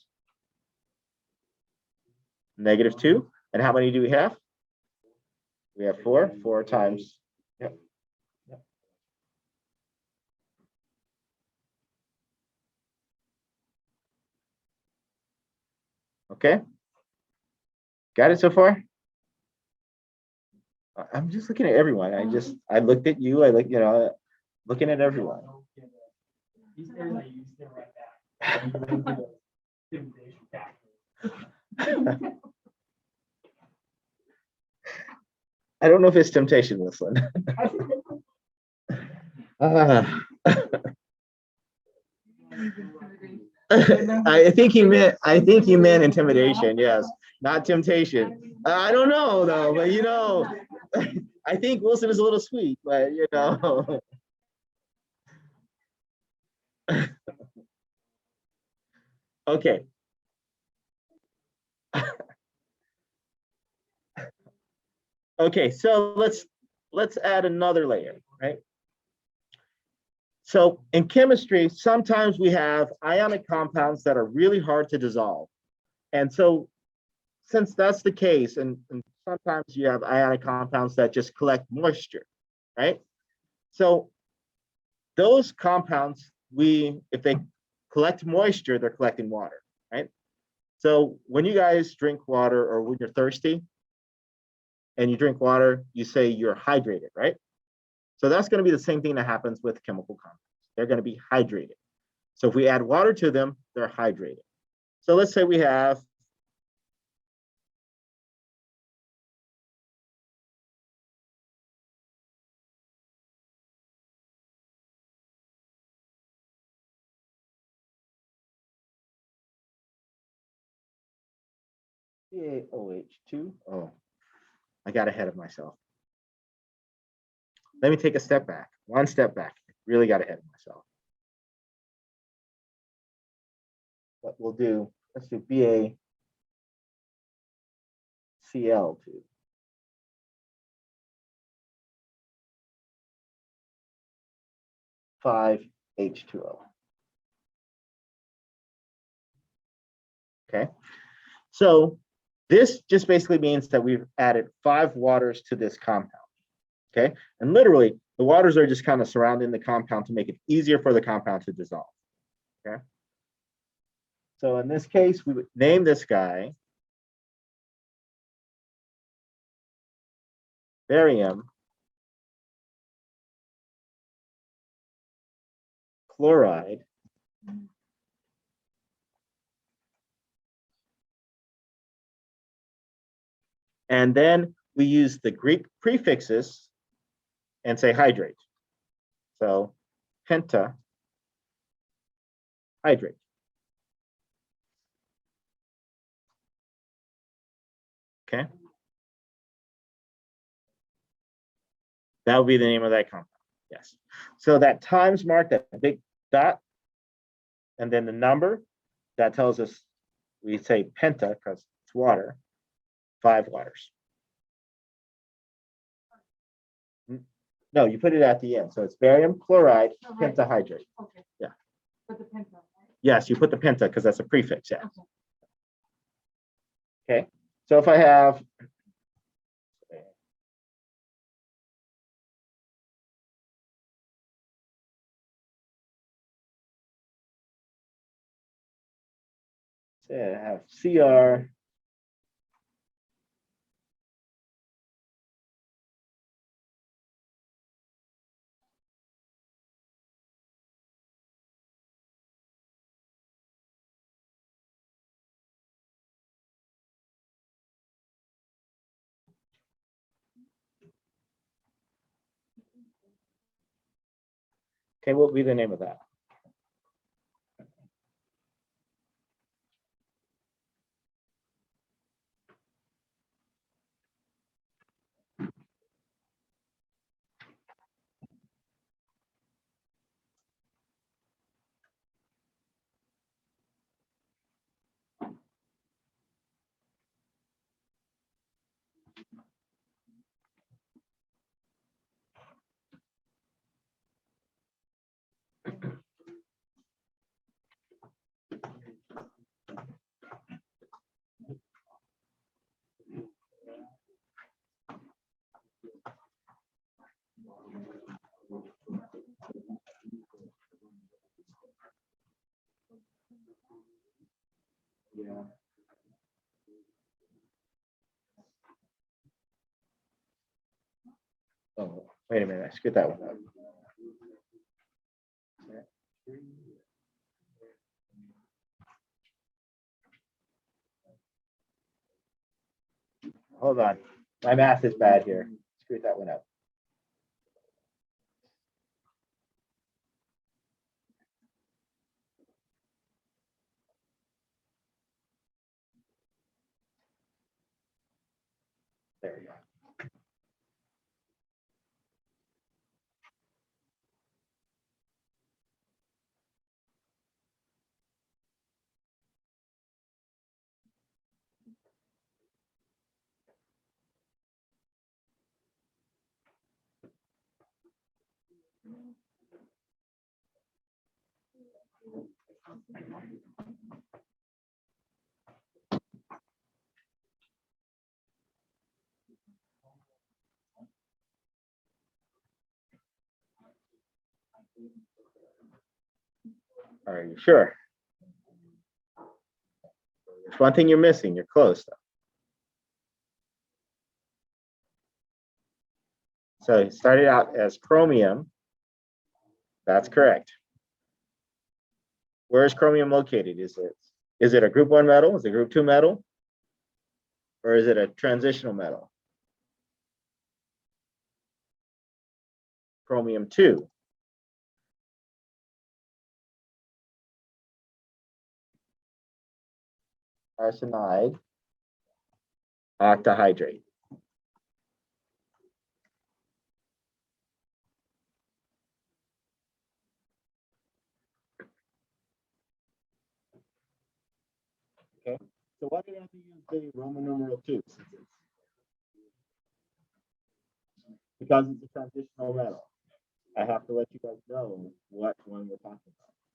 -2. And how many do we have? We have 4. 4 times. Yep. Yep. Okay. Got it so far? I'm just looking at everyone. I looked at you. I look, looking at everyone. I don't know if it's temptation, this one. I think he meant intimidation, yes, not temptation. I don't know though, but I think Wilson is a little sweet, but okay. Okay, so let's add another layer, right? So in chemistry, sometimes we have ionic compounds that are really hard to dissolve. And so since that's the case, and sometimes you have ionic compounds that just collect moisture, right? So those compounds, if they collect moisture, they're collecting water, right? So when you guys drink water or when you're thirsty and you drink water, you say you're hydrated, right? So that's going to be the same thing that happens with chemical compounds. They're going to be hydrated. So if we add water to them, they're hydrated. So let's say we have CaOH2. Oh, I got ahead of myself. Let me take a step back, one step back. Really got ahead of myself. What we'll do, let's do BaCl2. H2O. Okay, so this just basically means that we've added 5 waters to this compound. Okay, and literally the waters are just kind of surrounding the compound to make it easier for the compound to dissolve. Okay, so in this case, we would name this guy barium chloride and then we use the Greek prefixes and say hydrate. So penta hydrate. Okay, that would be the name of that compound. Yes. So that times mark, that big dot, and then the number, that tells us, we say penta because it's water, 5 waters. No, you put it at the end. So it's barium chloride pentahydrate. Okay. Yeah. Put the penta, right? Yes, you put the penta because that's a prefix. Yeah. Okay. So if I have say I have Cr okay, what would be the name of that? Wait a minute, I screwed that one up. Hold on, my math is bad here. Screwed that one up. There we go. Are you sure? There's one thing you're missing. You're close though. So it started out as chromium. That's correct. Where is chromium located? Is it a group 1 metal? Is it a group 2 metal? Or is it a transitional metal? Chromium 2. Arsenide, octahydrate. Okay, so why do I have to use the Roman numeral 2? Because it's a transitional metal. I have to let you guys know what one we're talking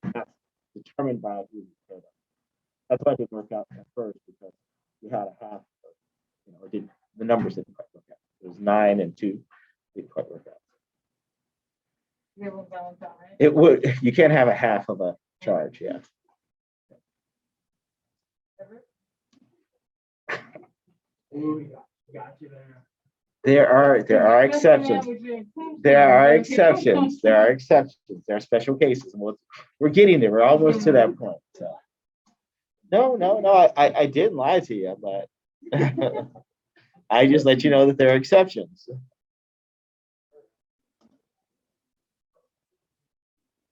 about. That's determined by who you care about. That's why it didn't work out at first, because we had a half, it didn't, the numbers didn't quite work out. It was 9 and 2, didn't quite work out. It would, you can't have a half of a charge, yeah. There are exceptions. There are exceptions. There are exceptions. There are special cases. We're getting there. We're almost to that point. So. No. I didn't lie to you, but I just let you know that there are exceptions.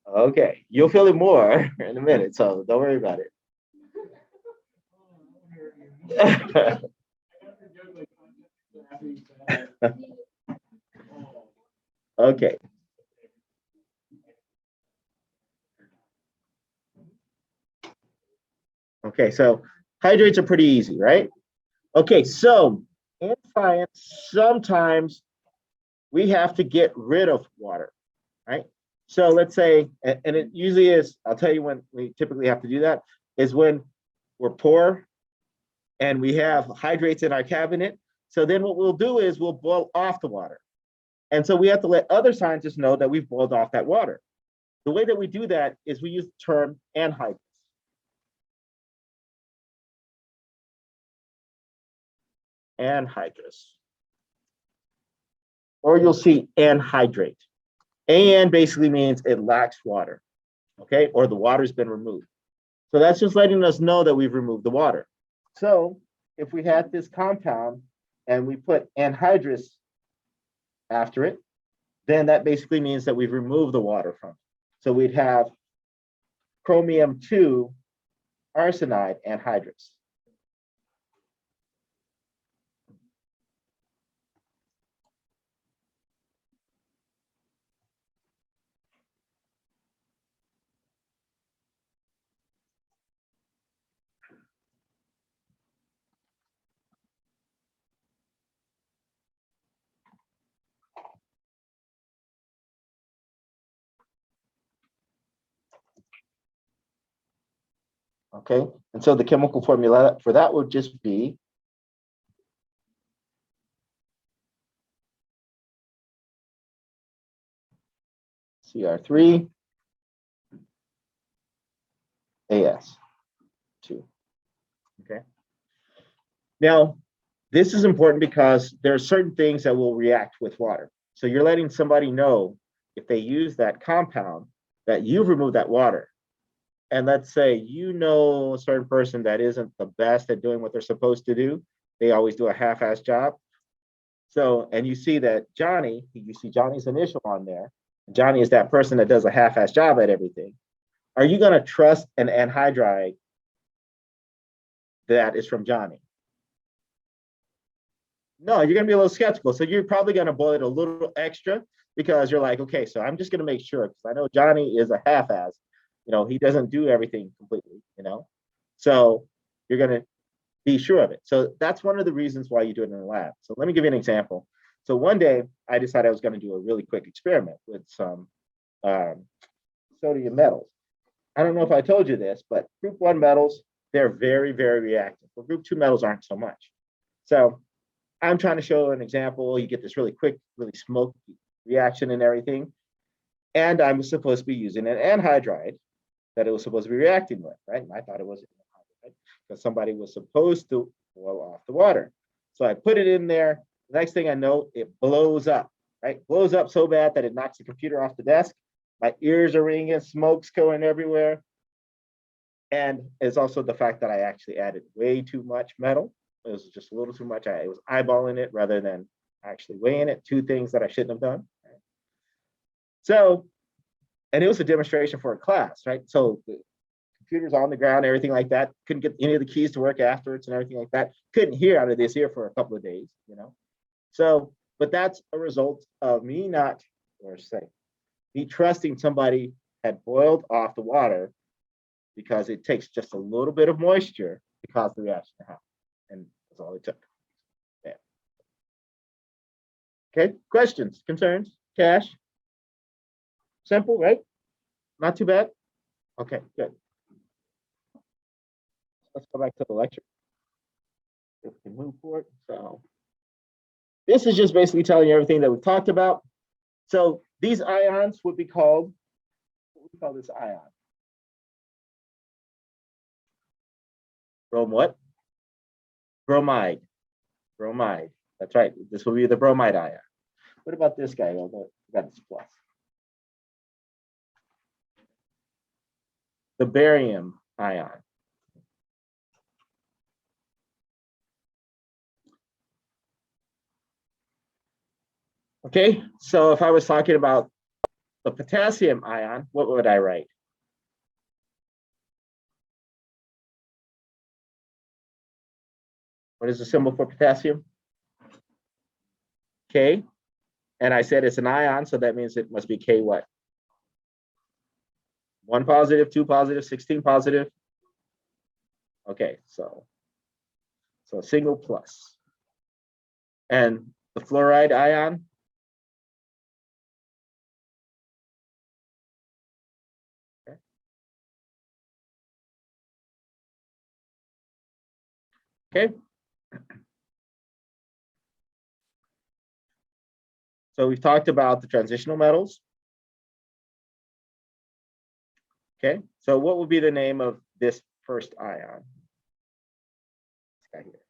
Okay, you'll feel it more in a minute, so don't worry about it. Okay. Okay, so hydrates are pretty easy, right? Okay, so in science, sometimes we have to get rid of water, right? So let's say, and it usually is, I'll tell you when we typically have to do that, is when we're poor and we have hydrates in our cabinet. So then what we'll do is we'll boil off the water. And so we have to let other scientists know that we've boiled off that water. The way that we do that is we use the term anhydrous. Anhydrous. Or you'll see anhydrate. An basically means it lacks water, okay? Or the water's been removed. So that's just letting us know that we've removed the water. So if we had this compound and we put anhydrous after it, then that basically means that we've removed the water from it. So we'd have chromium 2 arsenide anhydrous. Okay, and so the chemical formula for that would just be Cr3 As2. Okay. Now, this is important because there are certain things that will react with water. So you're letting somebody know if they use that compound that you've removed that water. And let's say you know a certain person that isn't the best at doing what they're supposed to do. They always do a half-ass job. So, and you see that Johnny, you see Johnny's initial on there. Johnny is that person that does a half-ass job at everything. Are you going to trust an anhydride that is from Johnny? No, you're going to be a little skeptical. So you're probably going to boil it a little extra because you're like, okay, so I'm just going to make sure because I know Johnny is a half-ass. You know, he doesn't do everything completely, you know. So you're going to be sure of it. So that's one of the reasons why you do it in the lab. So let me give you an example. So one day I decided I was going to do a really quick experiment with some sodium metals. I don't know if I told you this, but group 1 metals, they're very, very reactive. But group 2 metals aren't so much. So I'm trying to show an example. You get this really quick, really smoky reaction and everything. And I'm supposed to be using an anhydride that it was supposed to be reacting with, right? And I thought it was because somebody was supposed to boil off the water. So I put it in there. The next thing I know, it blows up, right? Blows up so bad that it knocks the computer off the desk. My ears are ringing, smoke's going everywhere. And it's also the fact that I actually added way too much metal. It was just a little too much. I was eyeballing it rather than actually weighing it. 2 things that I shouldn't have done. Right? So, and it was a demonstration for a class, right? So the computers on the ground, everything like that. Couldn't get any of the keys to work afterwards and everything like that. Couldn't hear out of this ear for a couple of days, you know? So, but that's a result of me not, or say, me trusting somebody had boiled off the water because it takes just a little bit of moisture to cause the reaction to happen. And that's all it took. Yeah. Okay, questions, concerns, Cash? Simple, right? Not too bad? Okay, good. Let's go back to the lecture. If we can move forward. So this is just basically telling you everything that we've talked about. So these ions would be called, what would we call this ion? What? Bromide. Bromide. That's right. This will be the bromide ion. What about this guy? Well, we got this plus. The barium ion. Okay, so if I was talking about the potassium ion, what would I write? What is the symbol for potassium? K. And I said it's an ion, so that means it must be K what? 1 positive, 2 positive, 16 positive. Okay, so single plus. And the fluoride ion? Okay. So we've talked about the transitional metals. Okay, so what would be the name of this first ion? This guy here.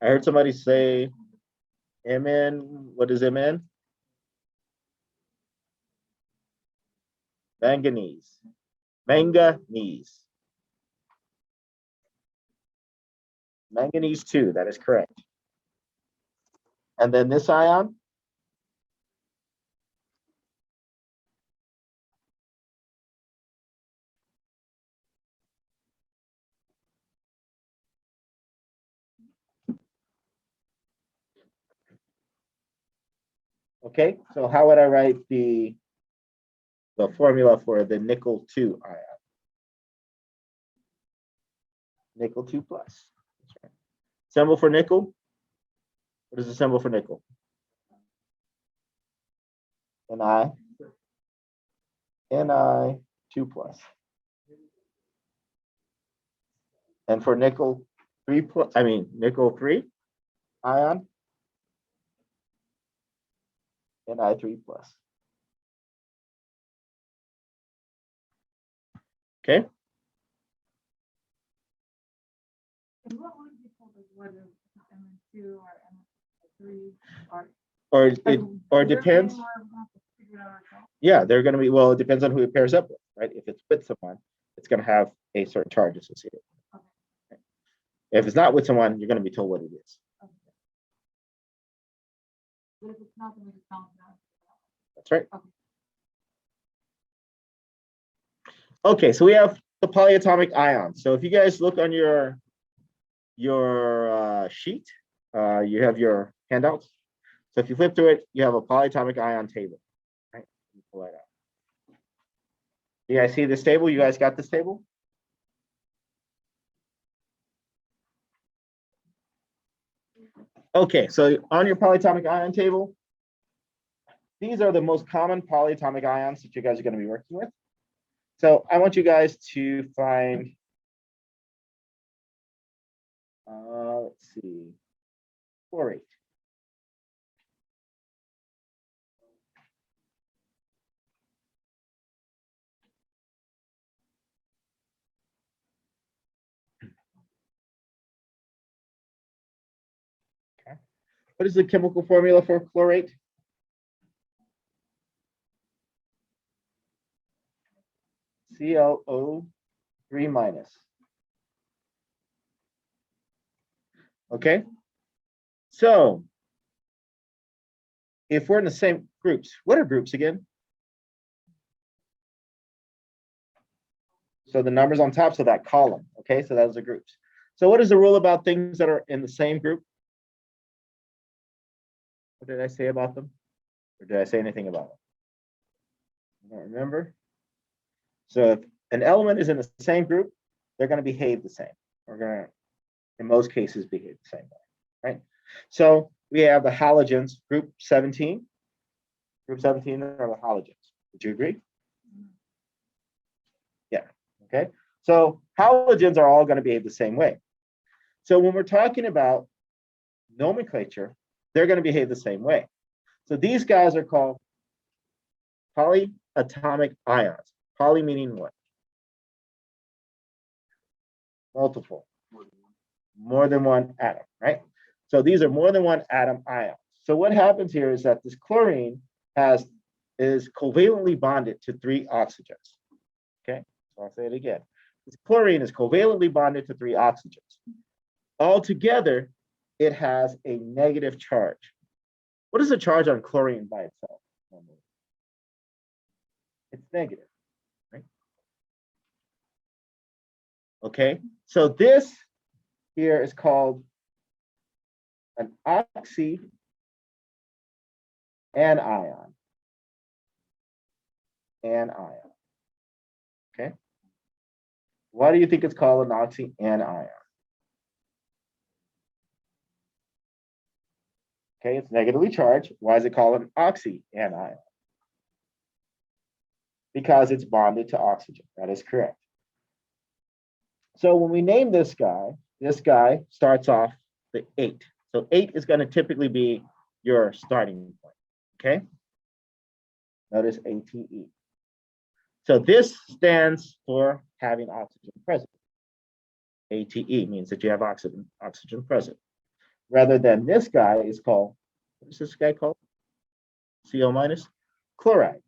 I heard somebody say Mn. What is Mn? Manganese. Manganese. Manganese 2, that is correct. And then this ion? Okay, so how would I write the formula for the nickel 2 ion? Nickel 2 plus. Right. Symbol for nickel? What is the symbol for nickel? Ni. Ni 2 plus. And for nickel 3 plus, nickel 3 ion? Ni 3 plus. Okay. And what would be called as whether Mn2 or Mn3 or Or depends. Yeah, they're going to be, well, it depends on who it pairs up with, right? If it's with someone, it's going to have a certain charge associated. Okay. If it's not with someone, you're going to be told what it is. Okay. But if it's not, then we just don't know. That's right. Okay. Okay, so we have the polyatomic ions. So if you guys look on your sheet, you have your handouts. So if you flip through it, you have a polyatomic ion table. Right? Pull that out. You guys see this table? You guys got this table? Okay, so on your polyatomic ion table, these are the most common polyatomic ions that you guys are going to be working with. So I want you guys to find, let's see, chlorate. Okay. What is the chemical formula for chlorate? ClO3 minus. Okay, so if we're in the same groups, what are groups again? So the numbers on top, so that column, okay, so those are groups. So what is the rule about things that are in the same group? What did I say about them? Or did I say anything about them? I don't remember. So if an element is in the same group, they're going to behave the same. We're going to, in most cases, behave the same way, right? So we have the halogens, group 17. Group 17 are the halogens. Would you agree? Yeah, okay. So halogens are all going to behave the same way. So when we're talking about nomenclature, they're going to behave the same way. So these guys are called polyatomic ions. Poly meaning what? Multiple. More than one atom, right? So these are more than one atom ions. So what happens here is that this chlorine is covalently bonded to 3 oxygens. Okay, so I'll say it again. This chlorine is covalently bonded to 3 oxygens. Altogether, it has a negative charge. What is the charge on chlorine by itself? It's negative, right? Okay, so this here is called an oxy anion. Anion. Okay. Why do you think it's called an oxy anion? Okay, it's negatively charged. Why is it called an oxy anion? Because it's bonded to oxygen. That is correct. So when we name this guy starts off the 8. So 8 is going to typically be your starting point. Okay. Notice ATE. So this stands for having oxygen present. ATE means that you have oxygen present. Rather than this guy is called, what is this guy called? CO minus, chloride.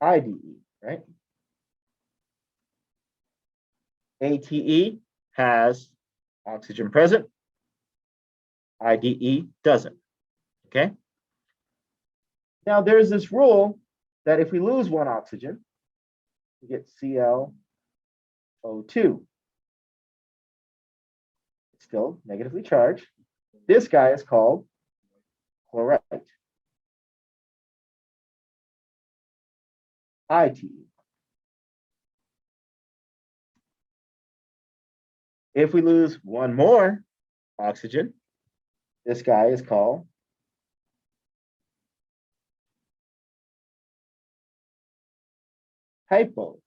IDE, right? ATE has oxygen present. IDE doesn't, okay? Now there's this rule that if we lose one oxygen, we get ClO2. It's still negatively charged. This guy is called chlorite. ITE. If we lose one more oxygen, this guy is called hypochlorite.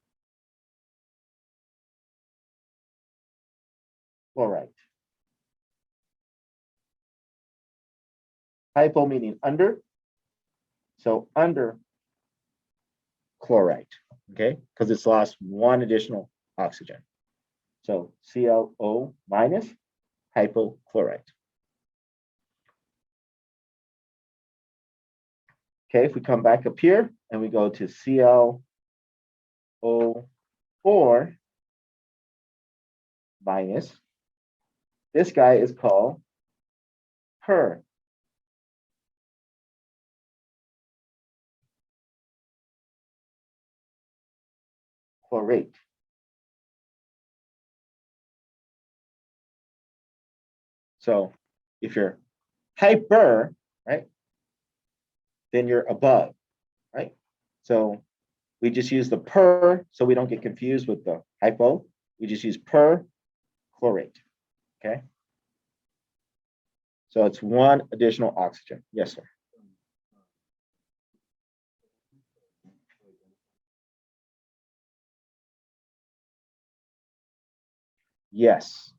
Hypo meaning under, So under chlorite, okay, because it's lost one additional oxygen. So ClO minus hypochlorite. Okay, if we come back up here and we go to ClO4 minus, this guy is called perchlorate. So if you're hyper, right, then you're above, right? So we just use the per so we don't get confused with the hypo. We just use perchlorate, okay? So it's one additional oxygen. Yes, sir. Yes.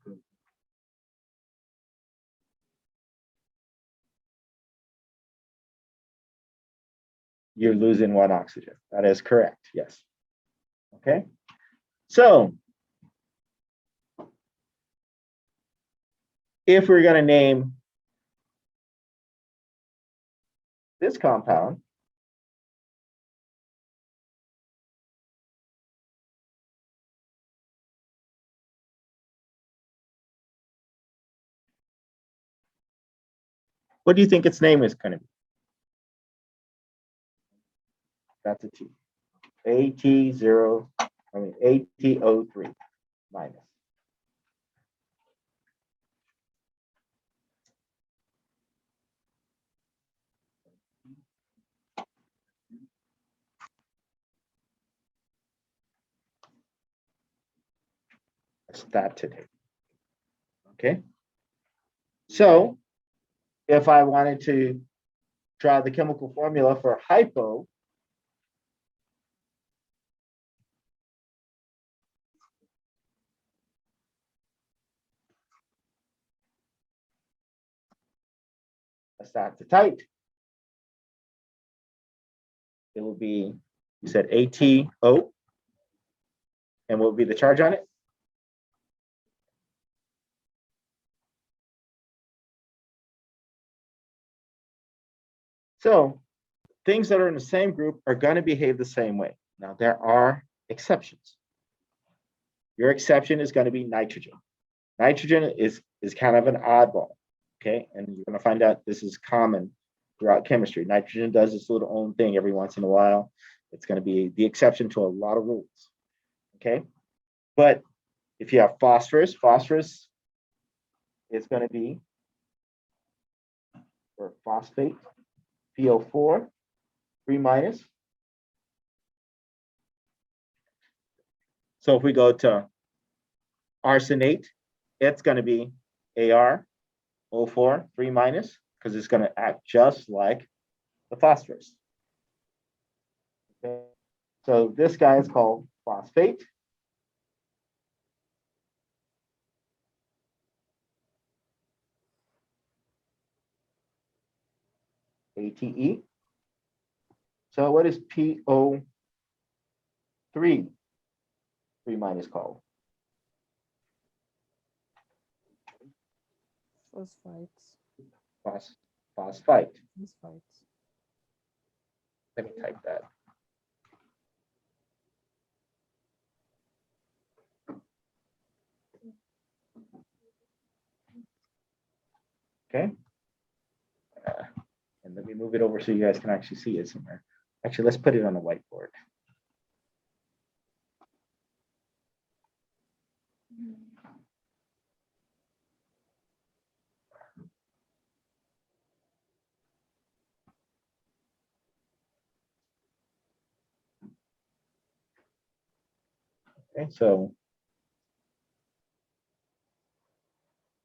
You're losing one oxygen. That is correct. Yes. Okay. So if we're going to name this compound, what do you think its name is going to be? That's a T. ATO3 minus. Acetate. Okay. So if I wanted to draw the chemical formula for hypo, acetate, it will be, you said ATO, and what would be the charge on it? So things that are in the same group are going to behave the same way. Now, there are exceptions. Your exception is going to be nitrogen. Nitrogen is kind of an oddball, okay? And you're going to find out this is common throughout chemistry. Nitrogen does its little own thing every once in a while. It's going to be the exception to a lot of rules, okay? But if you have phosphorus, phosphorus is going to be, or phosphate, PO4, 3 minus. So if we go to arsenate, it's going to be ArO4, 3 minus, because it's going to act just like the phosphorus. Okay. So this guy is called phosphate. ATE. So what is PO3, 3 minus called? Phosphites. Phosphite. Phosphites. Let me type that. Okay. And let me move it over so you guys can actually see it somewhere. Actually, let's put it on the whiteboard. Okay, so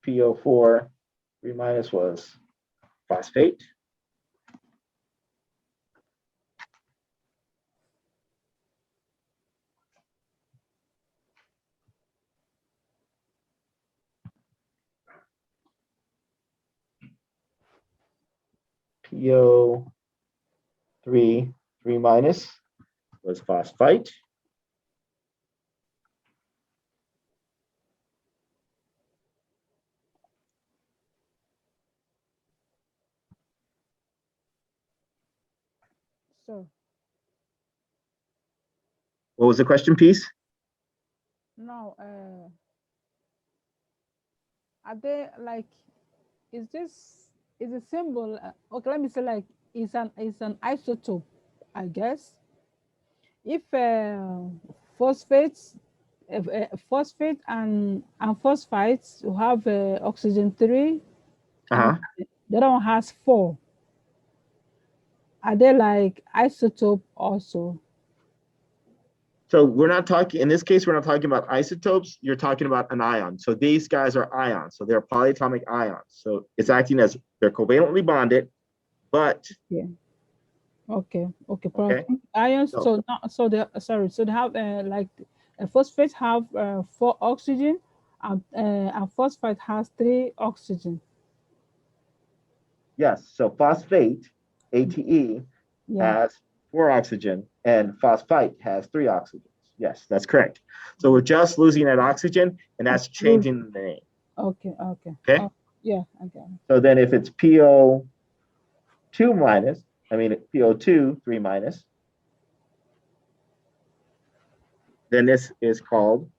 PO4, 3 minus was phosphate. PO3 3 minus was phosphite. So What was the question piece? now, are they like? Is a symbol? Okay, let me say like it's an isotope, I guess. If phosphates, phosphate and phosphites have oxygen 3, and the other one has 4. Are they like isotope also? So we're not talking, in this case, we're not talking about isotopes. You're talking about an ion. So these guys are ions. So they're polyatomic ions. So it's acting as, they're covalently bonded, but. Yeah. Okay. Okay. Ions. So they have like phosphates have 4 oxygen, and phosphate has 3 oxygen. Yes. So phosphate, ATE, Yeah. has 4 oxygen, and phosphite has 3 oxygens. Yes, that's correct. So we're just losing that oxygen, and that's changing the name. Okay. Okay. Yeah. Okay. So then if it's PO2 minus, PO2 3 minus, then this is called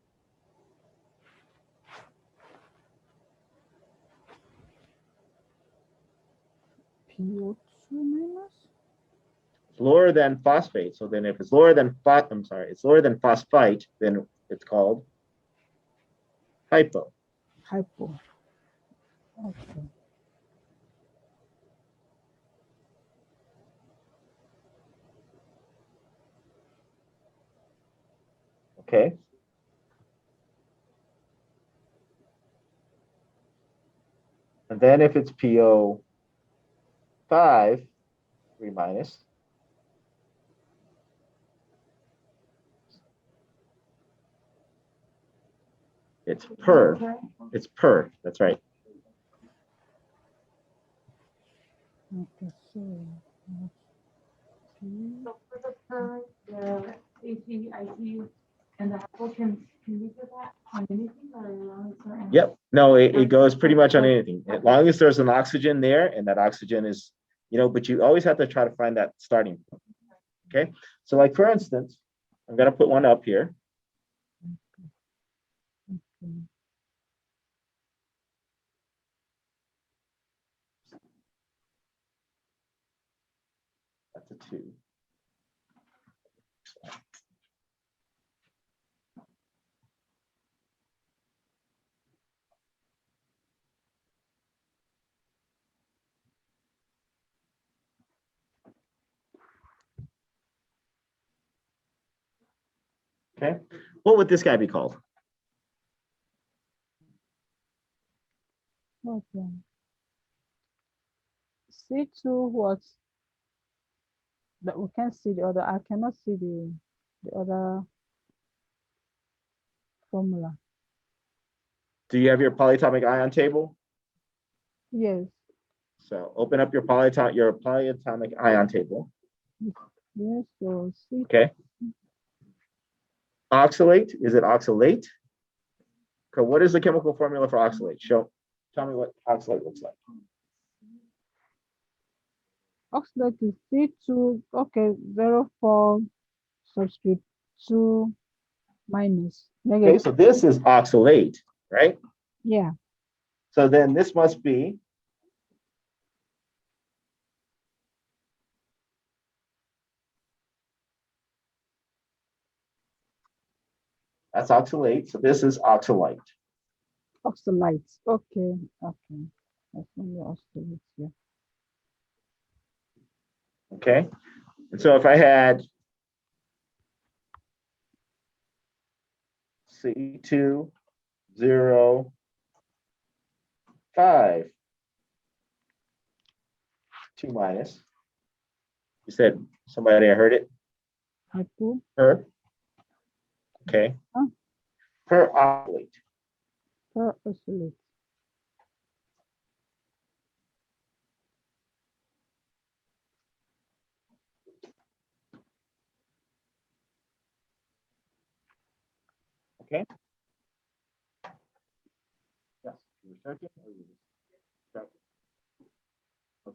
PO2 minus. lower than phosphate. So then if it's lower than it's lower than phosphite, then it's called hypo. Hypo. Okay. Okay. And then if it's PO5 3 minus, it's per. It's per. That's right. Okay. So. So for the per, the AC, IT, and the hypo, can we do that on anything or on certain? Yep. No, it goes pretty much on anything. As long as there's an oxygen there, and that oxygen is, but you always have to try to find that starting point. Okay. So like for instance, I'm gonna put one up here. Okay. That's a 2. Okay. What would this guy be called? Okay. C2 what? That we can see the other. I cannot see the other formula. Do you have your polyatomic ion table? Yes. So open up your polyatomic ion table. Yes. So C. Okay. Oxalate, is it oxalate? Okay, what is the chemical formula for oxalate? Tell me what oxalate looks like. Oxalate is C2. Okay. 0,4 subscript 2 minus Okay, negative. so this is oxalate, right? Yeah. So then this must be that's oxalate. So this is oxalite. Oxalate. Okay. Okay. That's only oxalate. Yeah. Okay. And so if I had C2, 0, 5, 2 minus. You said somebody, I heard it. Hypo. Per. Okay. Huh? Per oxalate. Per oxalate. Okay. Yes, you were checking or you were checking.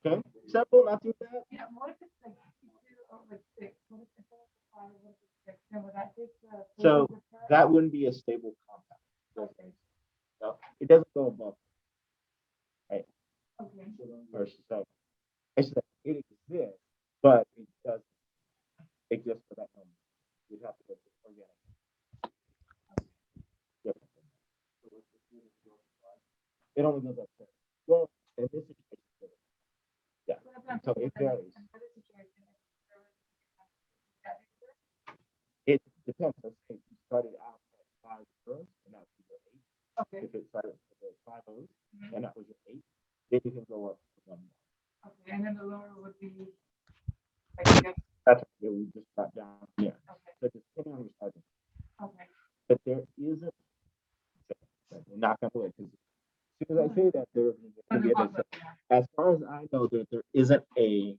Okay, simple, not too bad. Yeah, what if it's like 52 or like 6? What if it's like 5, what if it's 6? Then would that take the So the term? that wouldn't be a stable compound. Okay. No, it doesn't go above. Right. Okay. Versus so it's that it exists, but it doesn't exist for that moment. You'd have to go to organic. Different. It only goes up there. Well, in this situation, yeah. So it varies. It depends. Let's say you started out at 5 zeros and that was your 8. Okay. If it started with 5 O's and that was your 8, then you can go up to 1 more. Okay, and then the lower would be like I guess. That's it. We just got down here. Okay. So just depending on your starting. Okay. But there isn't. Knock on wood, because as soon as I say that, as far as I know, there isn't a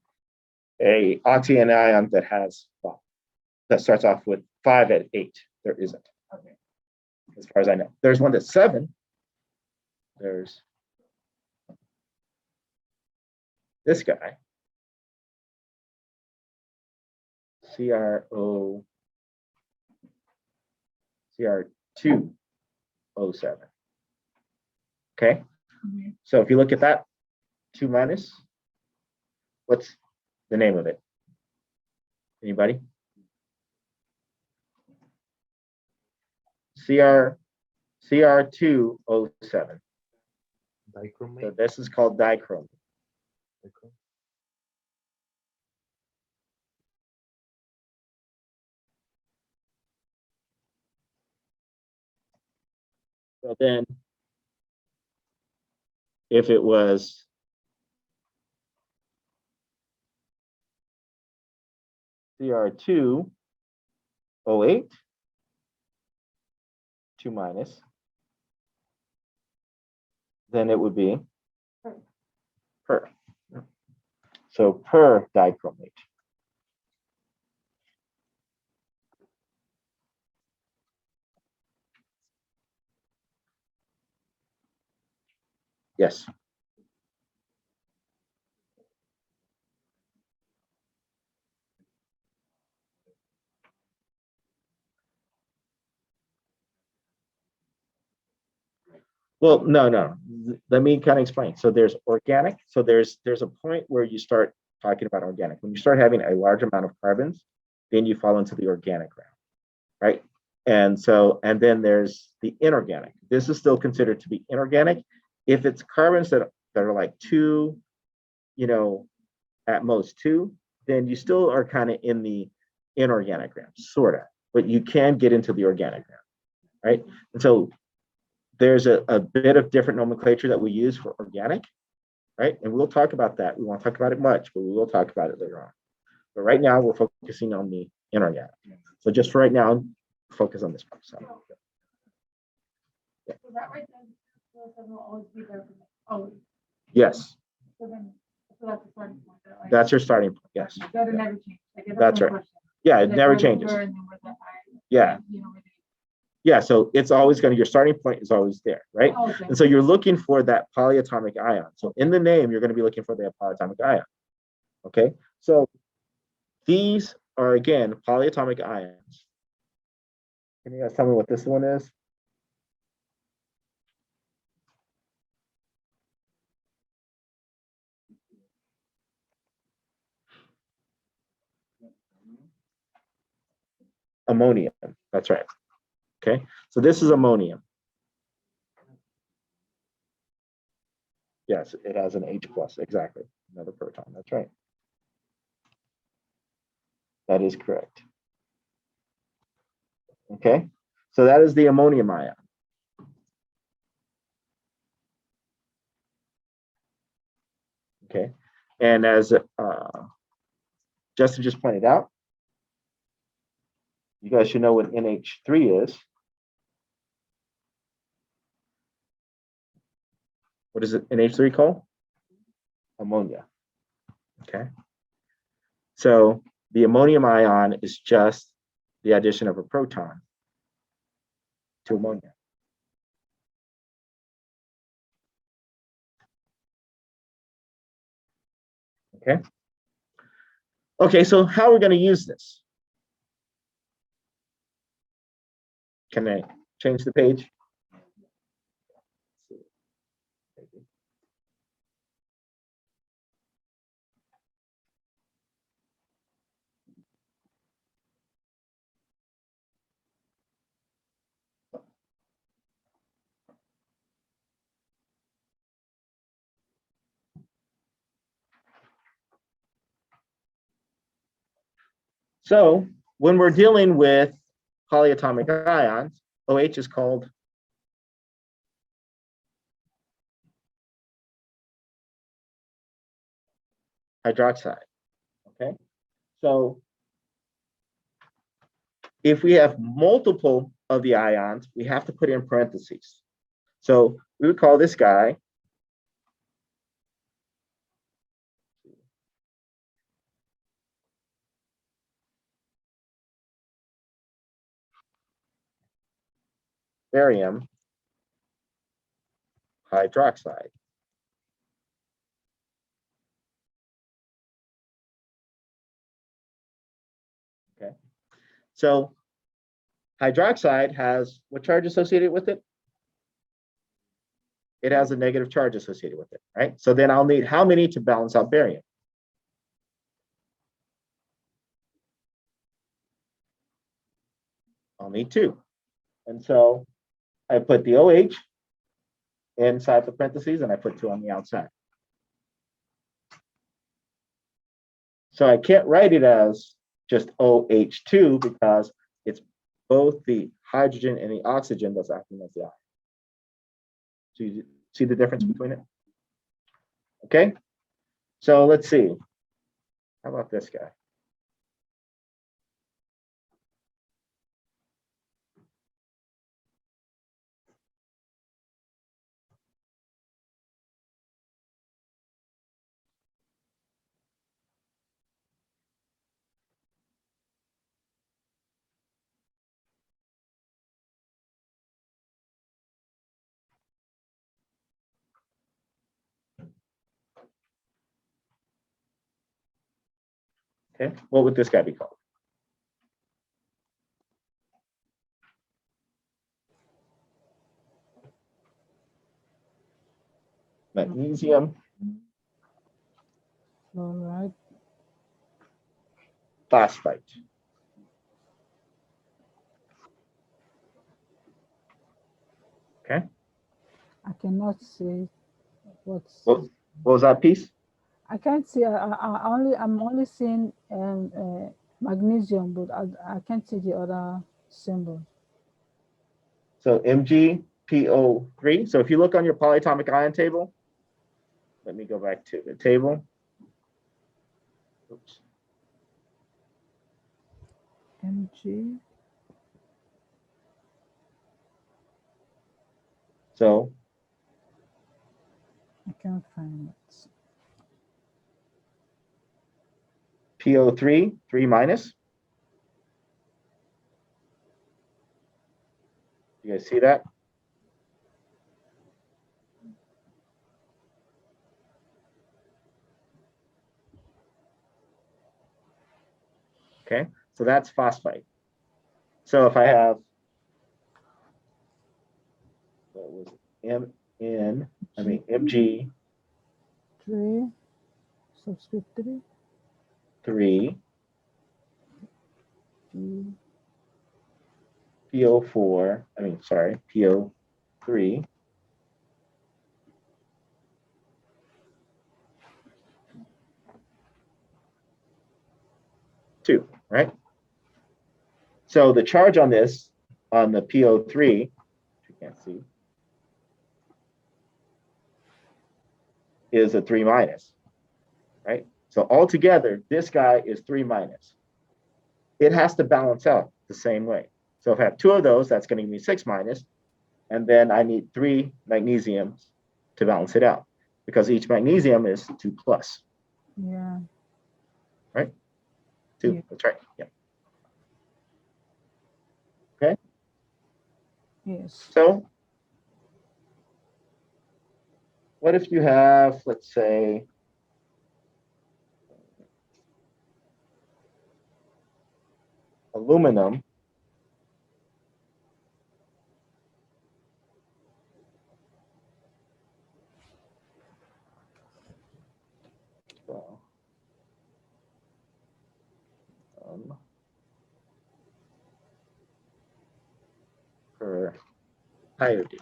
oxygen ion that has that starts off with 5 at 8. There isn't. Okay. As far as I know, there's one that's 7. There's this guy, CR2O7. Okay. Mhm. So if you look at that 2 minus, what's the name of it? Anybody? CR2O7. Dichromate. So this is called dichrome. So then if it was CR2O8, 2 minus, then it would be per. So per dichromate. Yes. Well, no. Let me kind of explain. So there's organic. So there's a point where you start talking about organic. When you start having a large amount of carbons, then you fall into the organic round, right? And then there's the inorganic. This is still considered to be inorganic if it's carbons that are like 2, at most 2, then you still are kind of in the inorganic round, sort of, but you can get into the organic round, right? And so there's a bit of different nomenclature that we use for organic, right? And we'll talk about that. We won't talk about it much, but we will talk about it later on. But right now, we're focusing on the inorganic. So just for right now, focus on this part. So, So that right then, will always be there. Always. yes, So then, so that's the starting point. Like, that's your starting point. Yes. that would never change. Like, That's no right. question. Yeah, it Like, never where the changes. per and then where the I, Yeah. where the- Yeah, so it's always your starting point is always there, right? Oh, okay. And so you're looking for that polyatomic ion. So in the name, you're going to be looking for the polyatomic ion. Okay, so these are, again, polyatomic ions. Can you guys tell me what this one is? Ammonium, that's right. Okay, so this is ammonium. Yes, it has an H plus, exactly. Another proton, that's right. That is correct. Okay, so that is the ammonium ion. Okay, and as Justin just pointed out, you guys should know what NH3 is. What is it, NH3 called? Ammonia. Okay. So the ammonium ion is just the addition of a proton to ammonia. Okay. Okay, so how are we going to use this? Can I change the page? So when we're dealing with polyatomic ions, OH is called hydroxide. Okay, so if we have multiple of the ions, we have to put in parentheses. So we would call this guy barium hydroxide. Okay, so hydroxide has what charge associated with it? It has a negative charge associated with it, right? So then I'll need how many to balance out barium? I'll need 2. And so I put the OH inside the parentheses and I put 2 on the outside. So I can't write it as just OH2 because it's both the hydrogen and the oxygen that's acting as the ion. So you see the difference between it? Okay, so let's see. How about this guy? Okay, what would this guy be called? Magnesium Chlorate. phosphite. Okay, I cannot see what's. what was that piece? I can't see. I'm only seeing magnesium, but I can't see the other symbol. So MgPO3. So if you look on your polyatomic ion table, let me go back to the table. Oops. Mg. So I can't find it. PO3, 3 minus. You guys see that? Okay, so that's phosphite. So if I have, what was it? Mg 3, subscript 3. 3, G. PO4, PO3, two, right? So the charge on this, on the PO3, which you can't see, is a 3 minus, right? So altogether, this guy is 3 minus. It has to balance out the same way. So if I have 2 of those, that's going to give me 6 minus, and then I need 3 magnesiums to balance it out because each magnesium is 2 plus. Yeah. Right? 2, yeah. That's right. Yeah. Okay. Yes. So what if you have, let's say, aluminum so, per iodate.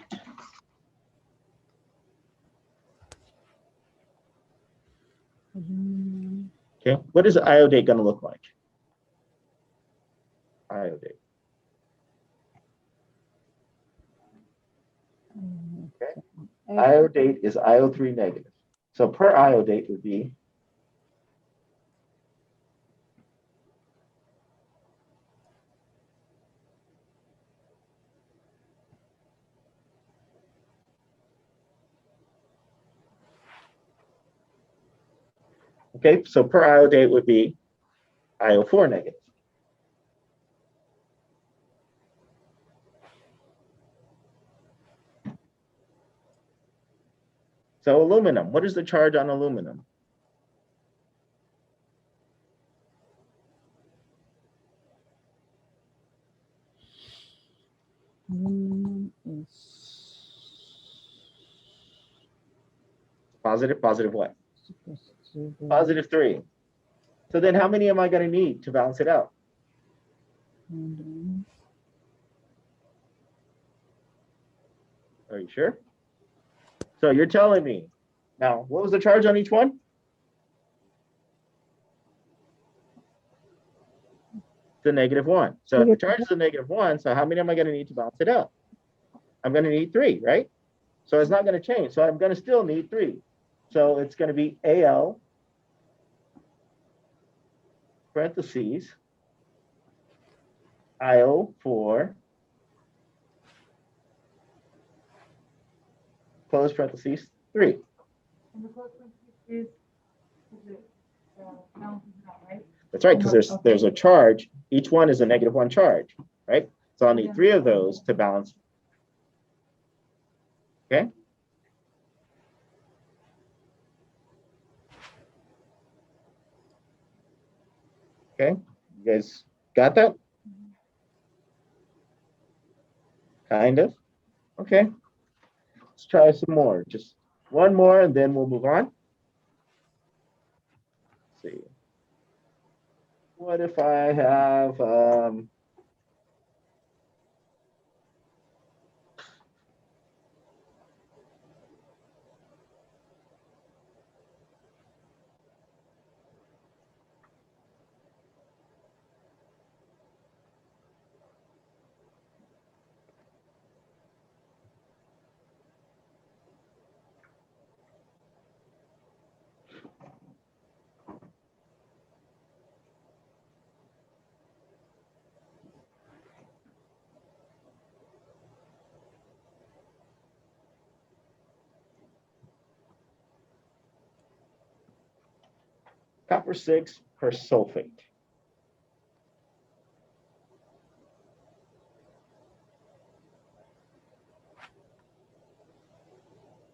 Okay, what is iodate going to look like? Iodate. Okay. Iodate is IO3 negative. So per iodate would be okay, so per iodate would be IO4 negative. So aluminum, what is the charge on aluminum? Positive, positive what? Positive 3. So then how many am I going to need to balance it out? Are you sure? So you're telling me. Now, what was the charge on each one? The -1. So if the charge is a -1, so how many am I going to need to balance it out? I'm going to need 3, right? So it's not going to change. So I'm going to still need 3. So it's going to be Al parentheses IO4 close parentheses 3. And the close parentheses is it balancing it out, right? That's right, because there's a charge. Each one is a -1 charge, right? So I'll need 3 of those to balance. Okay. Okay, you guys got that? Kind of. Okay. Let's try some more. Just one more and then we'll move on. Let's see. What if I have copper 6 per sulfate?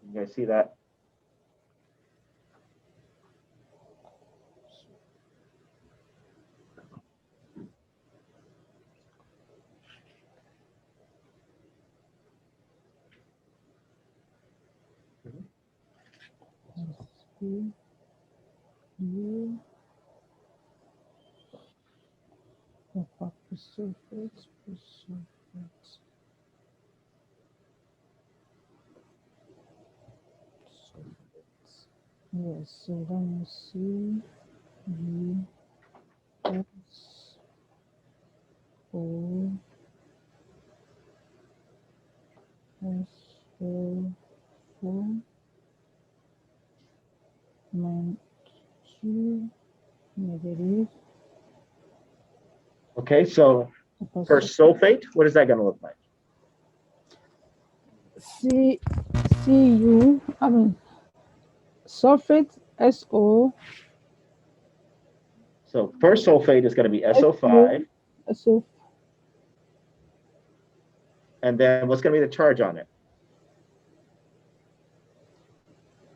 You guys see that? Yes, so let me see. G S O S O 4 -2 negative. Okay, so per sulfate, what is that going to look like? I mean sulfate SO. So per sulfate is going to be SO5. SO And then what's going to be the charge on it?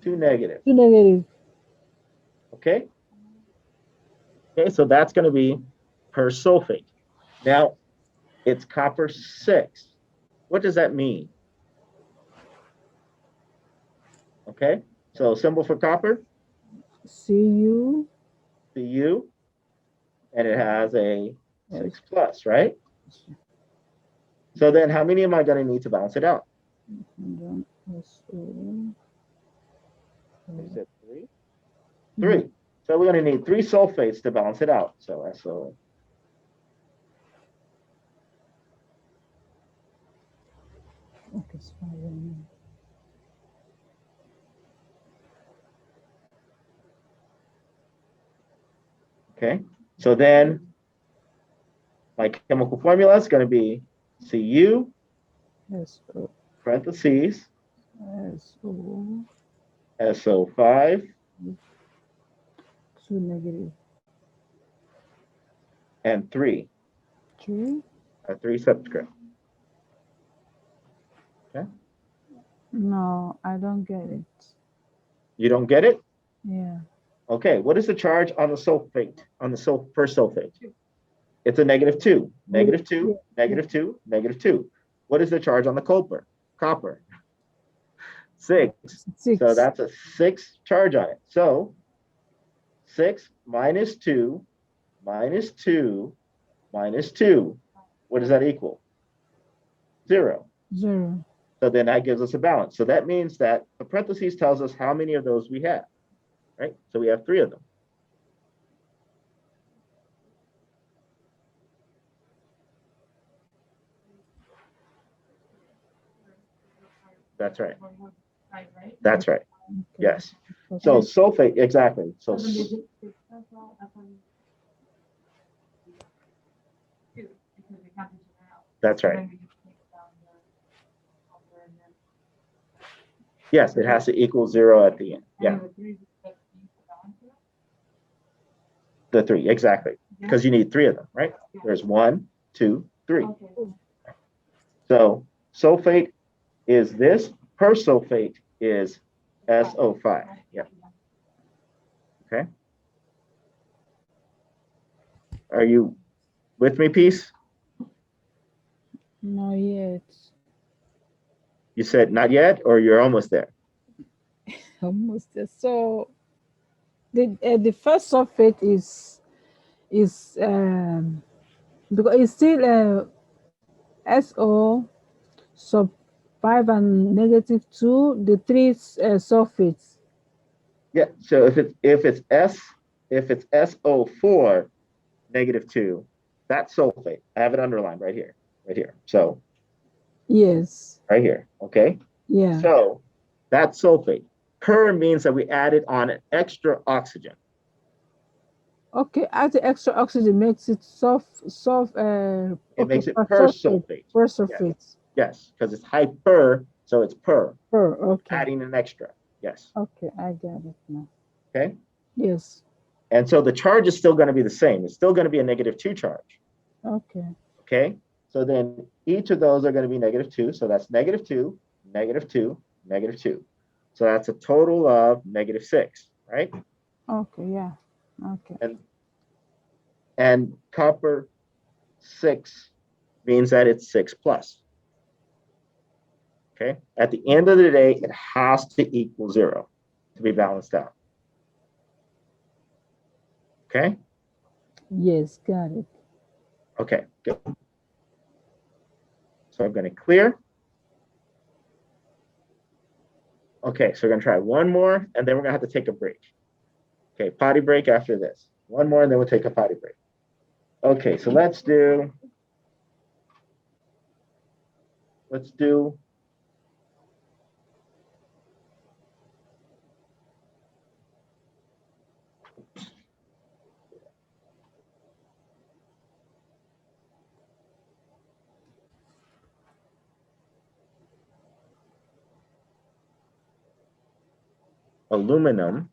2 negative. 2 negative. Okay. Okay, so that's going to be per sulfate. Now, it's copper 6. What does that mean? Okay, so symbol for copper, Cu. Cu, and it has a Yes. 6 plus, right? So then how many am I going to need to balance it out? And then SO. You said 3? 3. So we're going to need 3 sulfates to balance it out. So SO. Okay, it's fine. Okay, so then my chemical formula is going to be Cu, SO. parentheses, SO. SO5, 2 negative. and 3, 3. a 3 subscript. Okay, No, I don't get it. you don't get it? Yeah. Okay, what is the charge on the sulfate, on the first sulfate? It's a negative 2, negative 2, negative 2, negative 2. What is the charge on the copper? Copper. 6. 6. So that's a 6 charge on it. So 6 minus 2 minus 2 minus 2. What does that equal? 0. 0. So then that gives us a balance. So that means that the parentheses tells us how many of those we have, right? So we have 3 of them. That's right. Right, right? That's right. Okay. Yes. Okay. So sulfate, exactly. So Doesn't make it six, that's all, that's why you- 2, because we counted it out. that's And right. then we just take down the copper and then- Yes, it has to equal 0 at the end. and Yeah, then the 3 is just use the balance of it. the 3, exactly. Because you need 3 of them, right? There's 1, 2, 3. Okay. So sulfate is this, per sulfate is SO5. Yeah. Okay. Are you with me, Peace? Not yet. You said not yet, or you're almost there? Almost there. So the first sulfate is because it's still SO sub 5 and negative 2, the 3 sulfates. Yeah. So if it's SO4 negative 2, that's sulfate. I have it underlined right here, right here. So Yes. right here. Okay. Yeah. So that's sulfate. Per means that we added on an extra oxygen. Okay, add the extra oxygen makes it It makes it per sulfate. per sulfate. Yes, because it's hyper, so it's per, Okay. adding an extra. Yes. Okay, I get it now. Okay. Yes. And so the charge is still going to be the same. It's still going to be a negative 2 charge. Okay. Okay. So then each of those are going to be negative 2. So that's negative 2, negative 2, negative 2. So that's a total of negative 6, right? Okay, yeah. Okay. And copper 6 means that it's 6 plus. Okay. At the end of the day, it has to equal 0 to be balanced out. Okay. Yes, got it. Okay, good. So I'm going to clear. Okay, so we're going to try one more, and then we're going to have to take a break. Okay, potty break after this. One more, and then we'll take a potty break. Okay, so let's do aluminum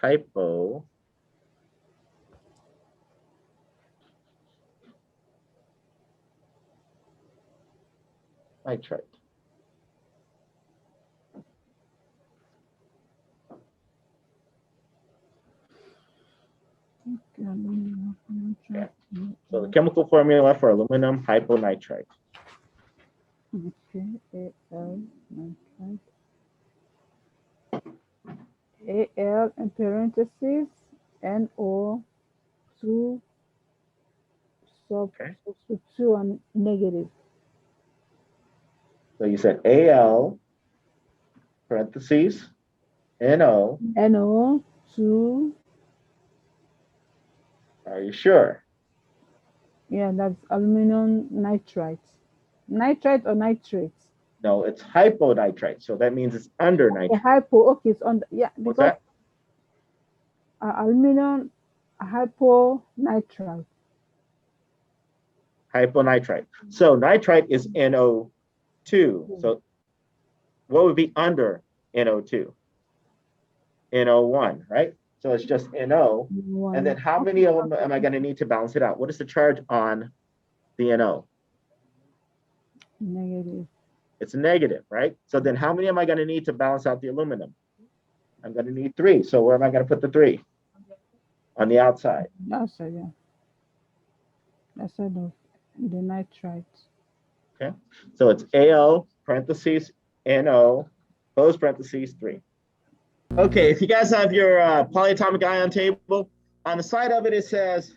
hypo nitrite. Okay. So the chemical formula for aluminum hyponitrite. Okay, Al nitrite. Al in parentheses, NO2 Okay. substitute 2 and negative. So you said Al parentheses NO. NO2. Are you sure? Yeah, that's aluminum nitrite. Nitrite or nitrate? No, it's hyponitrite. So that means it's under Okay, nitrate. hypo. Okay, it's on. Yeah, What's because that? aluminum hyponitrite. Hyponitrite. So nitrite is NO2. So what would be under NO2? NO1, right? So it's just NO. And then how many of them am I going to need to balance it out? What is the charge on the NO? Negative. It's negative, right? So then how many am I going to need to balance out the aluminum? I'm going to need 3. So where am I going to put the 3? On the outside. Outside, yeah. Outside of the nitrite. Okay. So it's Al parentheses NO close parentheses 3. Okay, if you guys have your polyatomic ion table, on the side of it, it says,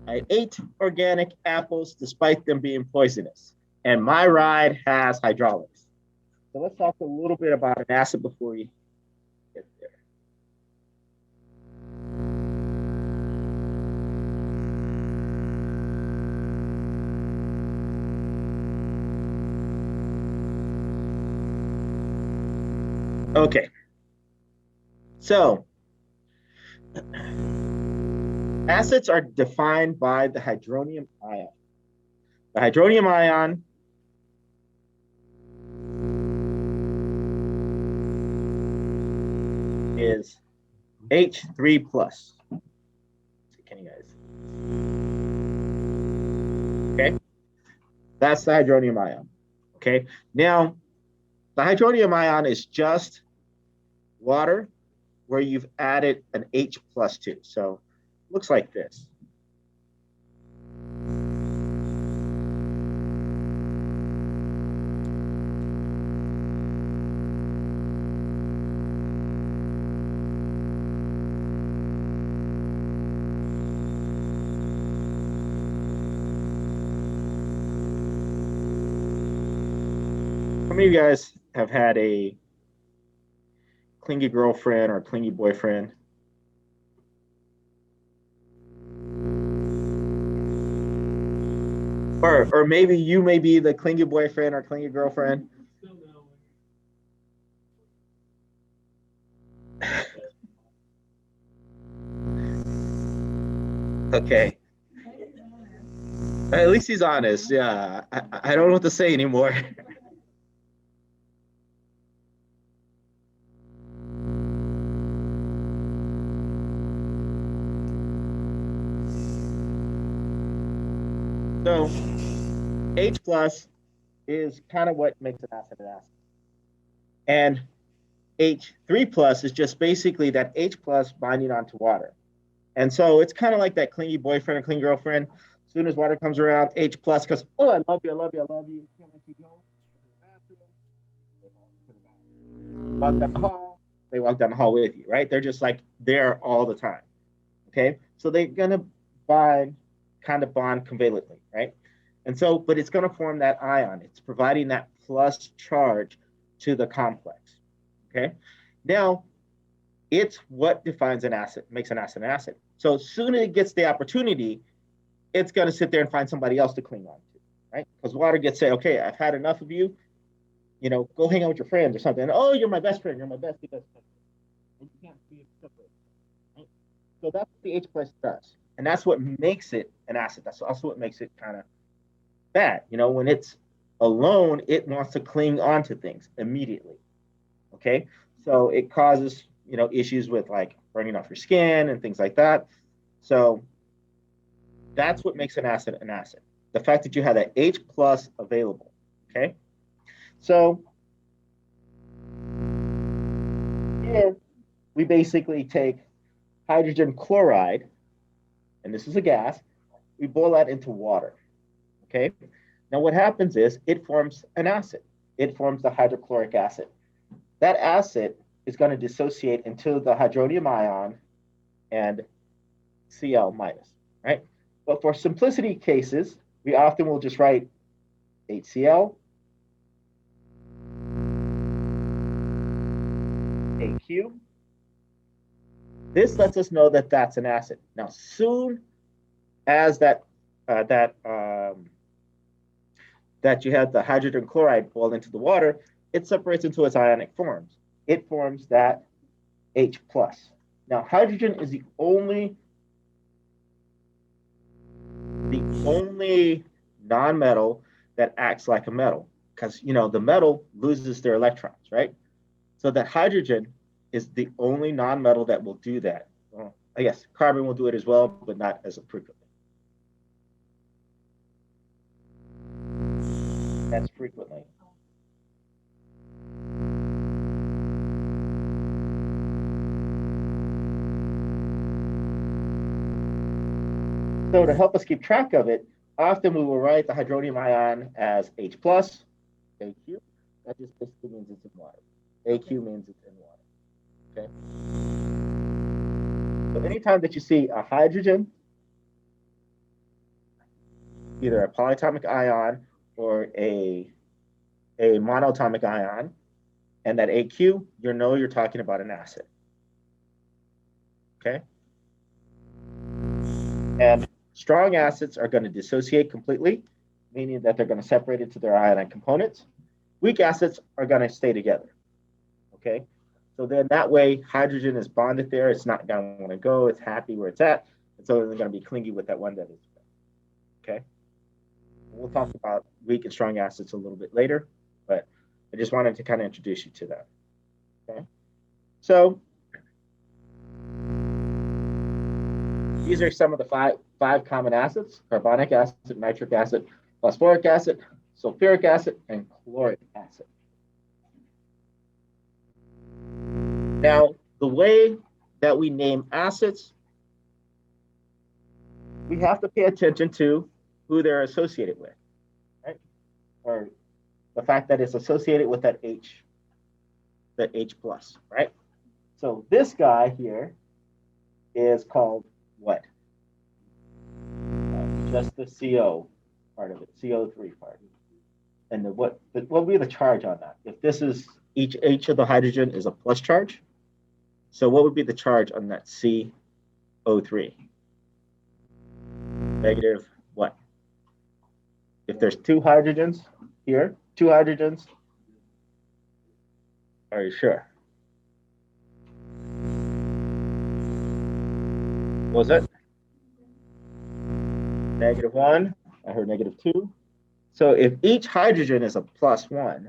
I ate organic apples despite them being poisonous, and my ride has hydraulics. So let's talk a little bit about an acid before we get there. Okay, so acids are defined by the hydronium ion. The hydronium ion is H3 plus. Can you guys? Okay, that's the hydronium ion. Okay, now the hydronium ion is just water where you've added an H plus to. So it looks like this. How many of you guys have had a clingy girlfriend or clingy boyfriend? Or maybe you may be the clingy boyfriend or clingy girlfriend. Okay. At least he's honest. Yeah. I don't know what to say anymore. So H plus is kind of what makes an acid an acid. And H3 plus is just basically that H plus binding onto water. And so it's kind of like that clingy boyfriend or clingy girlfriend. As soon as water comes around, H plus goes, oh, I love you, I love you, I love you. Can't let you go. Walk down the hall, they walk down the hall with you, right? They're just like there all the time. Okay. So they're gonna bond covalently, right? And so, but it's going to form that ion. It's providing that plus charge to the complex. Okay. Now, it's what defines an acid, makes an acid an acid. So as soon as it gets the opportunity, it's going to sit there and find somebody else to cling on to, right? Because water gets say, okay, I've had enough of you. You know, go hang out with your friends or something. Oh, you're my best friend. You're my best friend. And you can't be separate. Right? So that's what the H plus does. And that's what makes it an acid. That's also what makes it kind of bad. You know, when it's alone, it wants to cling on to things immediately. Okay. So it causes, issues with like burning off your skin and things like that. So that's what makes an acid an acid. The fact that you have that H plus available, okay? So if we basically take hydrogen chloride, and this is a gas, we boil that into water, okay? Now what happens is it forms an acid. It forms the hydrochloric acid. That acid is going to dissociate into the hydronium ion and Cl minus, right? But for simplicity cases, we often will just write HCl, AQ. This lets us know that that's an acid. Now, soon as that you have the hydrogen chloride boiled into the water, it separates into its ionic forms. It forms that H plus. Now, hydrogen is the only non-metal that acts like a metal, because the metal loses their electrons, right? So that hydrogen is the only non-metal that will do that. Well, I guess carbon will do it as well, but not as frequently. That's frequently. So to help us keep track of it, often we will write the hydronium ion as H plus, AQ. That just basically means it's in water. AQ means it's in water. Okay. So anytime that you see a hydrogen, either a polyatomic ion or a monatomic ion, and that AQ, you're talking about an acid. Okay. And strong acids are going to dissociate completely, meaning that they're going to separate into their ionic components. Weak acids are going to stay together. Okay. So then that way, hydrogen is bonded there. It's not going to want to go. It's happy where it's at. And so they're going to be clingy with that one that is. Okay. We'll talk about weak and strong acids a little bit later, but I just wanted to kind of introduce you to that. Okay. So these are some of the five common acids: carbonic acid, nitric acid, phosphoric acid, sulfuric acid, and chloric acid. Now, the way that we name acids, we have to pay attention to who they're associated with, right? Or the fact that it's associated with that H plus, right? So this guy here is called what? Just the CO part of it, CO3 part. And what would be the charge on that? If this is each H of the hydrogen is a plus charge, so what would be the charge on that CO3? Negative what? If there's two hydrogens here, two hydrogens, are you sure? What was it? -1, I heard -2. So if each hydrogen is a +1,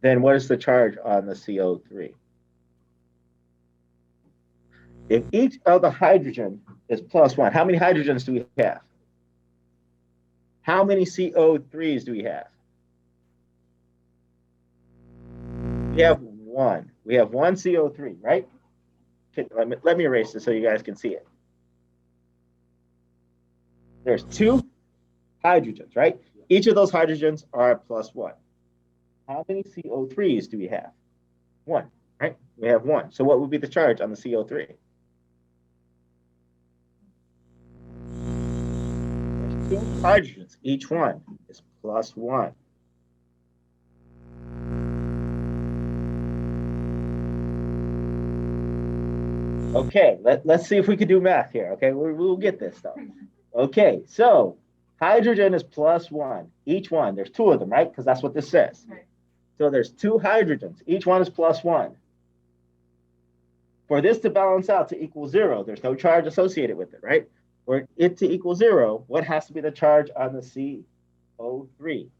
then what is the charge on the CO3? If each of the hydrogen is +1, how many hydrogens do we have? How many CO3s do we have? We have one. We have one CO3, right? Okay, let me erase this so you guys can see it. There's two hydrogens, right? Each of those hydrogens are +1. How many CO3s do we have? One, right? We have one. So what would be the charge on the CO3? There's two hydrogens. Each one is +1. Okay, let's see if we can do math here. Okay, we'll get this stuff. Okay, so hydrogen is +1. Each one, there's two of them, right? Because that's what this says. Right. So there's two hydrogens. Each one is +1. For this to balance out to equal 0, there's no charge associated with it, right? For it to equal 0, what has to be the charge on the CO3?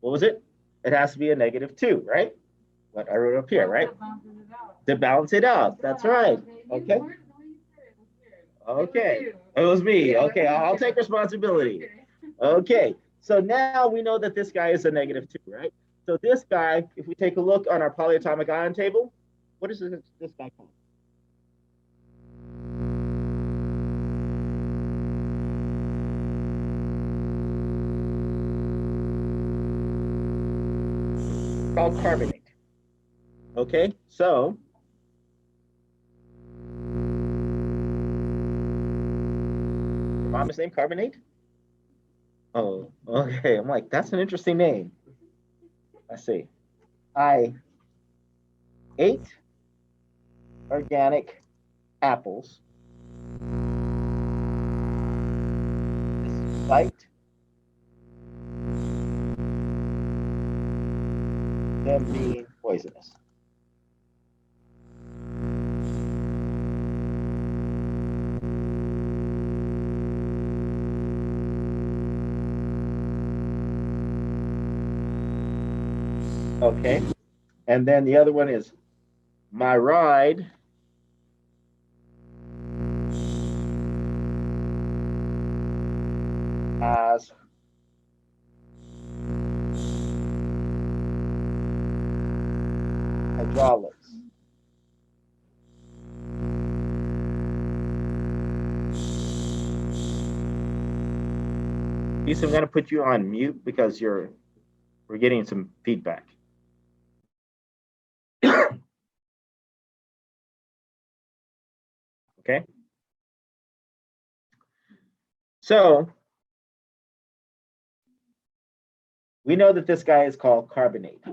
What was it? It has to be a -2, right? What I wrote up here, right? To balance it out. That's right. Okay. Okay. It was me. Okay. I'll take responsibility. Okay. So now we know that this guy is a -2, right? So this guy, if we take a look on our polyatomic ion table, what is this guy called? Called carbonate. Okay, so your mom is named Carbonate? Oh, okay. I'm like, that's an interesting name. Let's see. I ate organic apples despite them being poisonous. Okay. And then the other one is my ride has hydraulics. Lisa, I'm going to put you on mute because we're getting some feedback. Okay. So we know that this guy is called carbonate.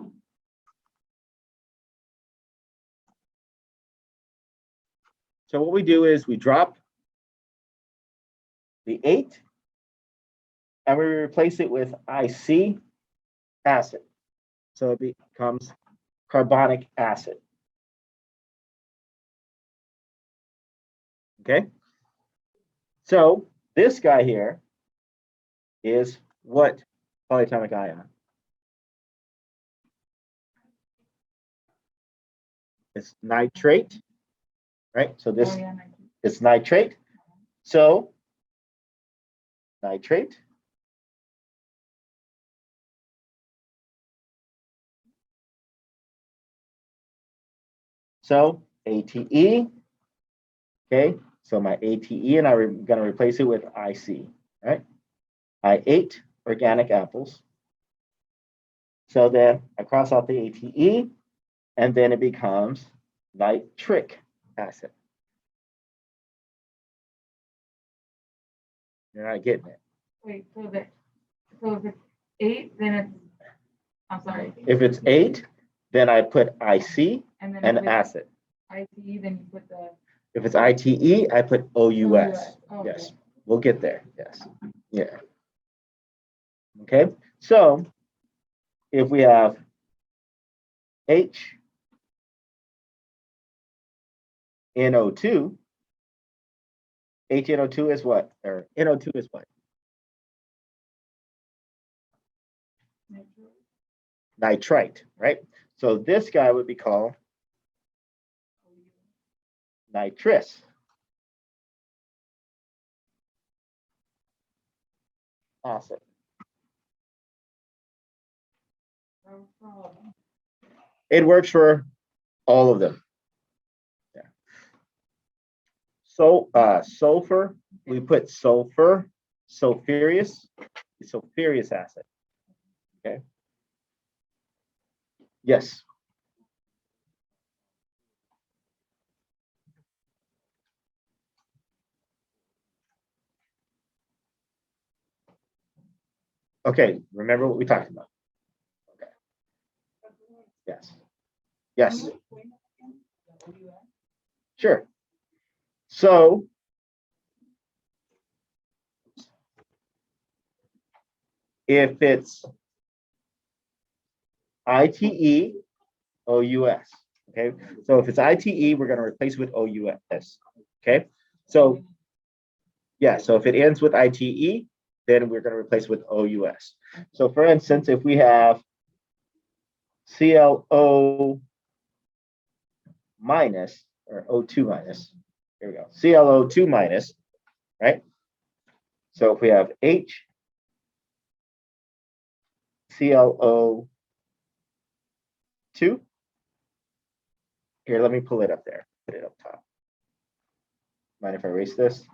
So what we do is we drop the 8 and we replace it with IC acid. So it becomes carbonic acid. Okay. So this guy here is what polyatomic ion? It's nitrate, right? So this is nitrate. So nitrate. So ATE. Okay. So my ATE, and I'm going to replace it with IC, right? I ate organic apples. So then I cross out the ATE, and then it becomes nitric acid. You're not getting it. Wait, so if it's 8, then it's, I'm sorry. If it's 8, then I put IC And then and if it's acid. ICE, then you put the. If it's ITE, I put OUS. Oh, Yes, okay. we'll get there. Yes. Yeah. Okay. So if we have HNO2, HNO2 is what? Or NO2 is what? Nitrite, right? So this guy would be called nitrous acid. It works for all of them. Yeah. So sulfur, we put sulfur, sulfurious acid. Okay. Yes. Okay, remember what we talked about. Okay. Yes. Yes. Sure. So if it's ITE, OUS. Okay. So if it's ITE, we're going to replace it with OUS. Okay. So yeah, so if it ends with ITE, then we're going to replace it with OUS. So for instance, if we have ClO minus, or O2 minus. Here we go. ClO2 minus, right? So if we have H, ClO2, here, let me pull it up there, put it up top. Mind if I erase this?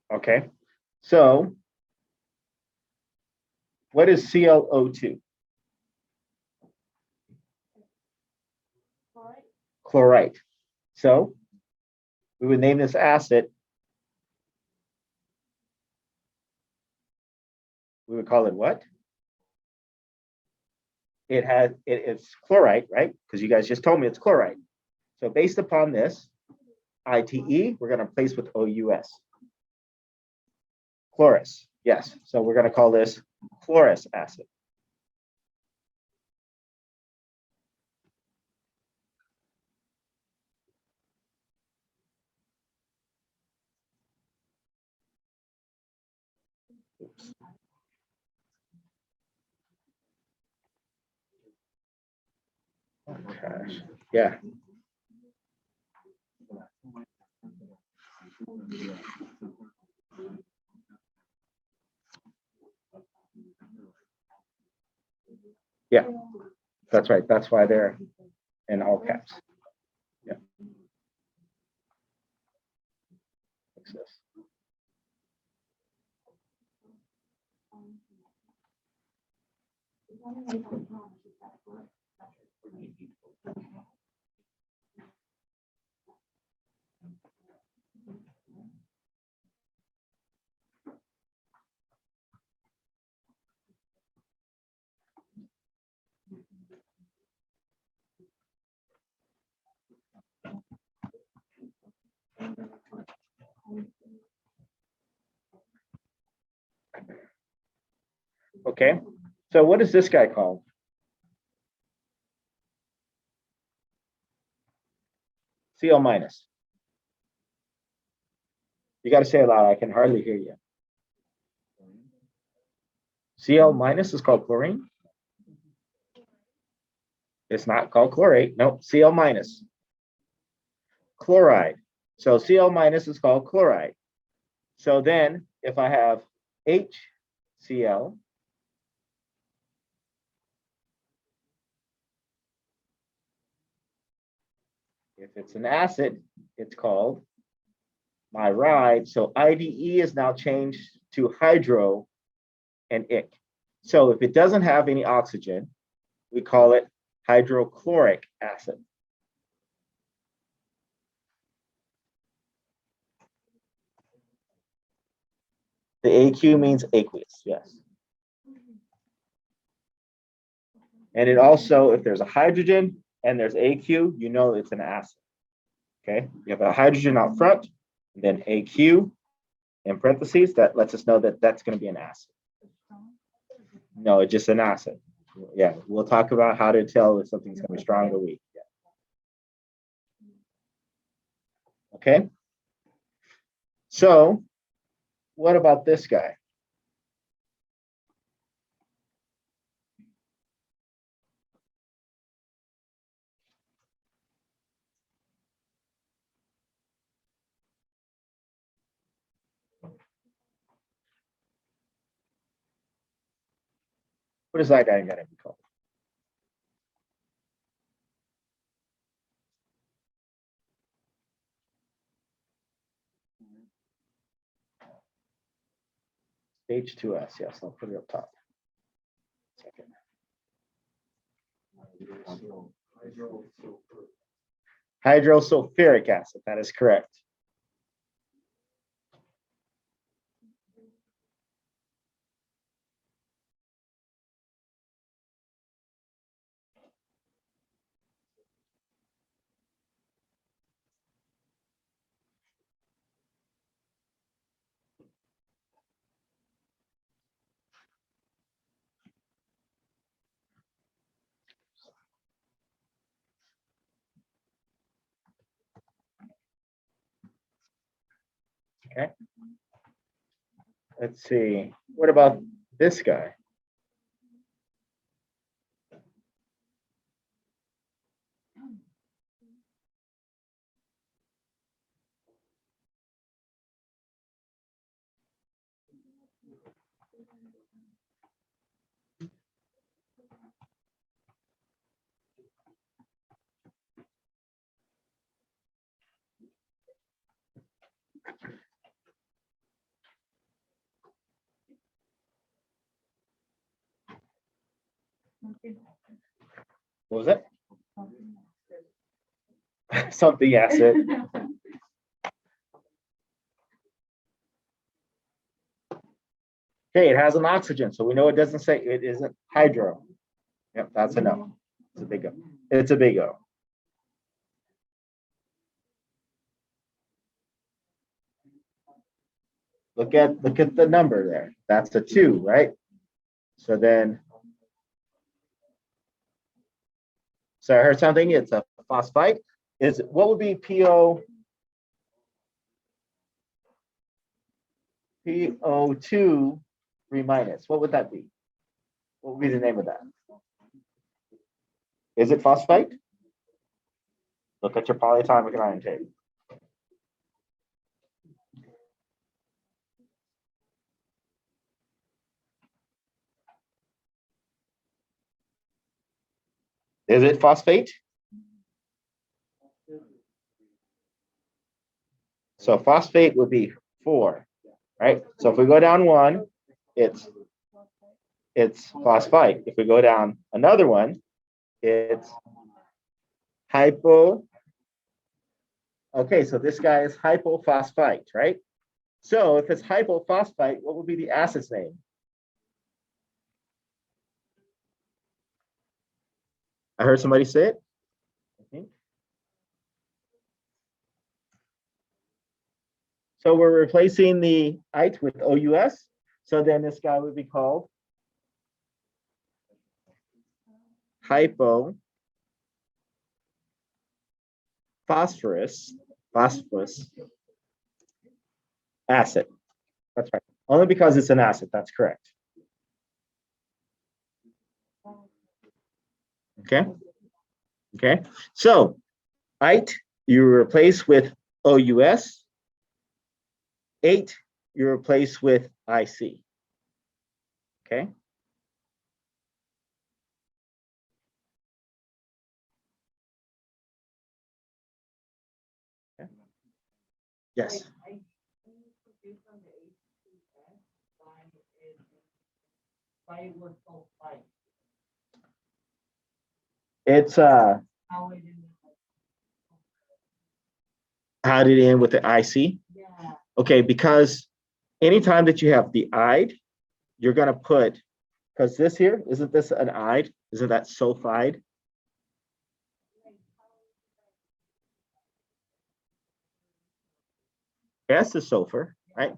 Okay, so what is ClO2? Chlorite. So we would name this acid. We would call it what? It's chlorite, right? Because you guys just told me it's chlorite. So based upon this, ITE, we're going to replace with OUS. Chlorus, yes. So we're going to call this chlorous acid. Oops. Oh, gosh. Yeah. Yeah, that's right. That's why they're in all caps. Yeah. Fix this. Okay, so what is this guy called? Cl minus. You got to say it loud. I can hardly hear you. Cl minus is called chlorine. It's not called chlorate. No, Cl minus. Chloride. So Cl minus is called chloride. So then if I have HCl, if it's an acid, it's called myride. So IDE is now changed to hydro and ic. So if it doesn't have any oxygen, we call it hydrochloric acid. The AQ means aqueous, yes. And it also, if there's a hydrogen and there's AQ, you know it's an acid. Okay, you have a hydrogen out front, and then AQ in parentheses, that lets us know that that's going to be an acid. No, it's just an acid. Yeah, we'll talk about how to tell if something's going to be strong or weak. Yeah. Okay, so what about this guy? What is that guy going to be called? H2S, yes, I'll put it up top. Second. Hydrosulfuric acid, that is correct. Okay. Let's see. What about this guy? What was it? Something acid. Okay, it has an oxygen, so we know it doesn't say it isn't hydro. Yep, that's a no. It's a big O. It's a big O. Look at the number there. That's a 2, right? So then, so I heard something. It's a phosphite. Is what would be PO? PO2 3 minus. What would that be? What would be the name of that? Is it phosphite? Look at your polyatomic ion table. Is it phosphate? So phosphate would be 4, right? So if we go down 1, it's phosphite. If we go down another one, it's hypo. Okay, so this guy is hypophosphite, right? So if it's hypophosphite, what would be the acid's name? I heard somebody say it. I think. So we're replacing the ite with OUS. So then this guy would be called hypophosphorus acid. That's right. Only because it's an acid. That's correct. Okay. Okay. So ite you replace with OUS. 8 you replace with IC. Okay. Yes. It's how did it end with the IC? Okay, because anytime that you have the ide, you're gonna put, because this here, isn't this an ide? Isn't that sulfide? S is sulfur, right?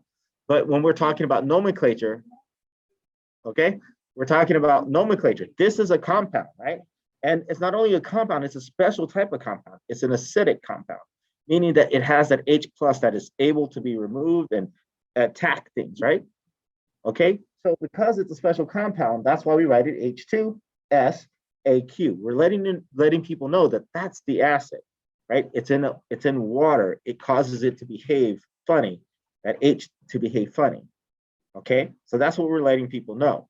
But when we're talking about nomenclature, okay, we're talking about nomenclature. This is a compound, right? And it's not only a compound, it's a special type of compound. It's an acidic compound, meaning that it has that H plus that is able to be removed and attack things, right? Okay, so because it's a special compound, that's why we write it H2SAQ. We're letting people know that that's the acid, right? It's in water. It causes it to behave funny, that H to behave funny. Okay, so that's what we're letting people know.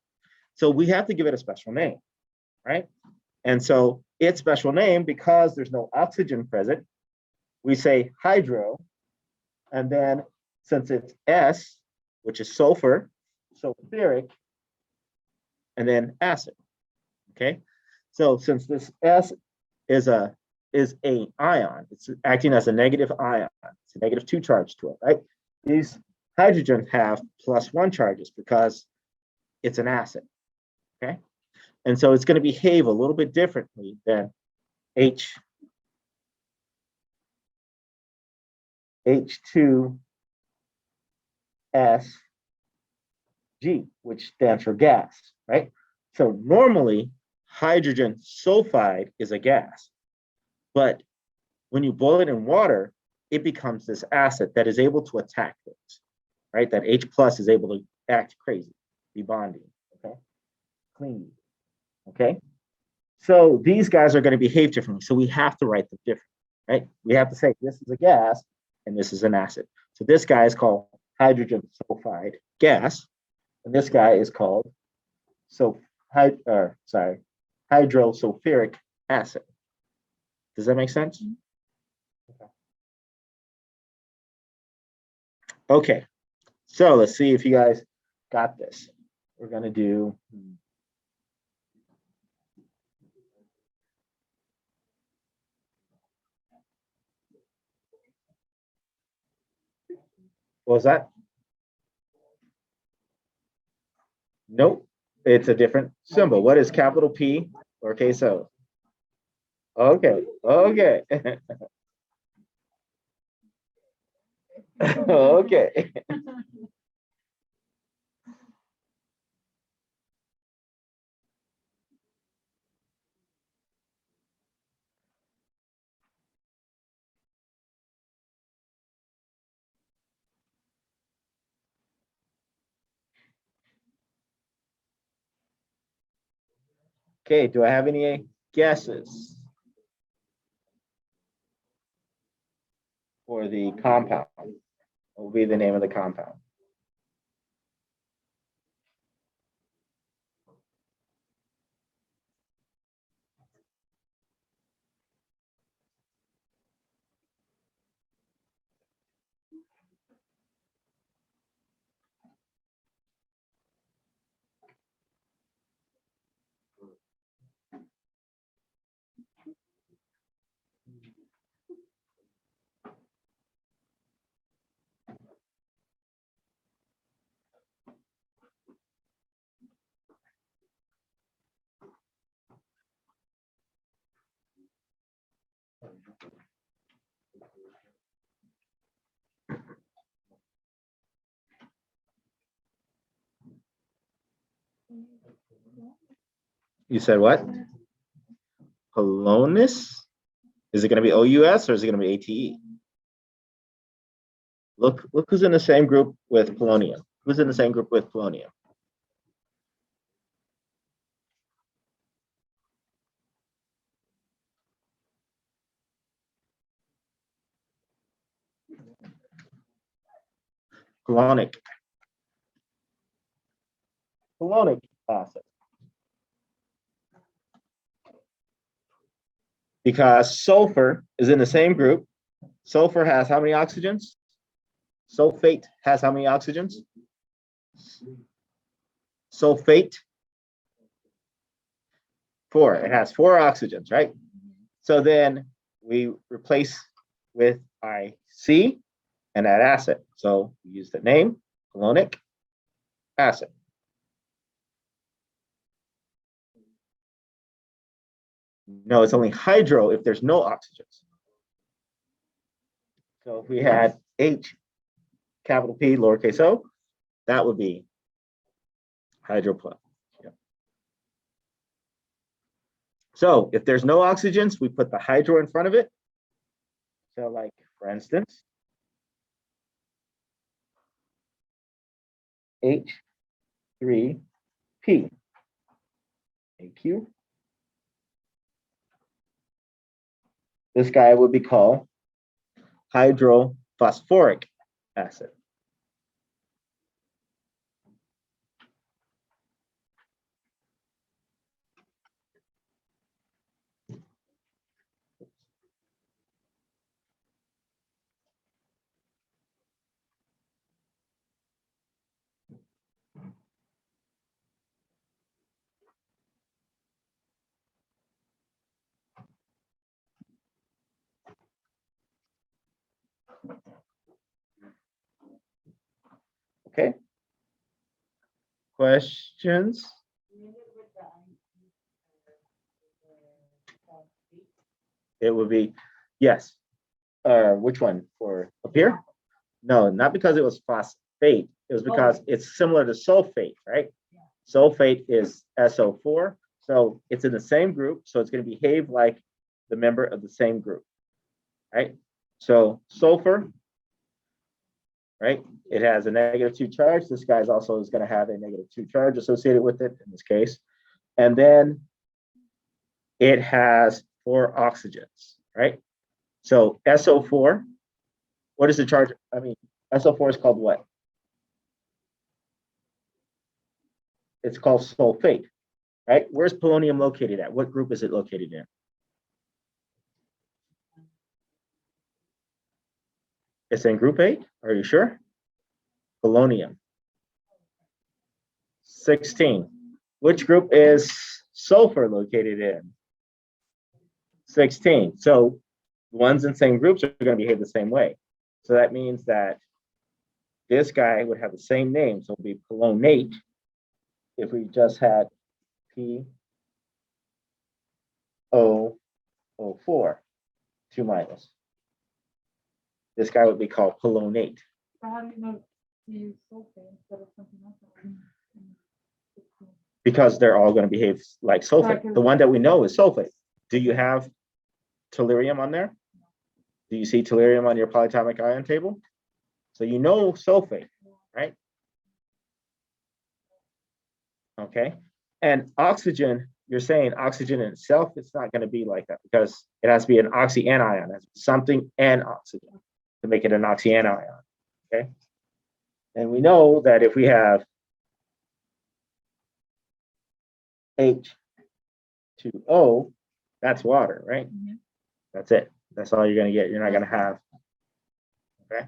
So we have to give it a special name, right? And so its special name, because there's no oxygen present, we say hydro, and then since it's S, which is sulfur, sulfuric, and then acid. Okay, so since this S is a ion, it's acting as a negative ion. It's a -2 charge to it, right? These hydrogens have +1 charges because it's an acid. Okay, and so it's going to behave a little bit differently than H2SG, which stands for gas, right? So normally hydrogen sulfide is a gas, but when you boil it in water, it becomes this acid that is able to attack things, right? That H plus is able to act crazy, be bonding, okay? Clean, okay? So these guys are going to behave differently. So we have to write them different, right? We have to say this is a gas and this is an acid. So this guy is called hydrogen sulfide gas, and this guy is called hydrosulfuric acid. Does that make sense? Okay, so let's see if you guys got this. We're going to do what was that? Nope, it's a different symbol. What is capital P, lowercase o? Okay, okay. Okay. Okay, do I have any guesses for the compound? What will be the name of the compound? You said what? Polonus? Is it going to be OUS or is it going to be ATE? Look who's in the same group with polonium. Who's in the same group with polonium? Polonic acid. Because sulfur is in the same group. Sulfur has how many oxygens? Sulfate has how many oxygens? Sulfate, 4. It has 4 oxygens, right? So then we replace with IC and add acid. So we use the name, polonic acid. No, it's only hydro if there's no oxygens. So if we had H, capital P, lowercase o, that would be hydro plus. Yeah. So if there's no oxygens, we put the hydro in front of it. So like, for instance, H3P, AQ. This guy would be called hydrophosphoric acid. Okay. Questions? It would be, yes. Which one? For up here? No, not because it was phosphate. It was because it's similar to sulfate, right? Sulfate is SO4. So it's in the same group. So it's going to behave like the member of the same group, right? So sulfur, right? It has a -2 charge. This guy's also is going to have a -2 charge associated with it in this case. And then it has 4 oxygens, right? So SO4, what is the charge? I mean, SO4 is called what? It's called sulfate, right? Where's polonium located at? What group is it located in? It's in group 8. Are you sure? Polonium. 16. Which group is sulfur located in? 16. So ones in same groups are going to behave the same way. So that means that this guy would have the same name. So it would be polonate if we just had PO04, 2 minus. This guy would be called polonate. So how do you know to use sulfate instead of something else? Because they're all going to behave like sulfate. Right. The one that we know is sulfate. Do you have tellurium on there? Do you see tellurium on your polyatomic ion table? So you know sulfate, right? Okay. And oxygen, you're saying oxygen in itself, it's not going to be like that because it has to be an oxyanion. That's something and oxygen to make it an oxyanion. Okay. And we know that if we have H2O, that's water, right? Mm-hmm. That's it. That's all you're going to get. You're not going to have. Okay.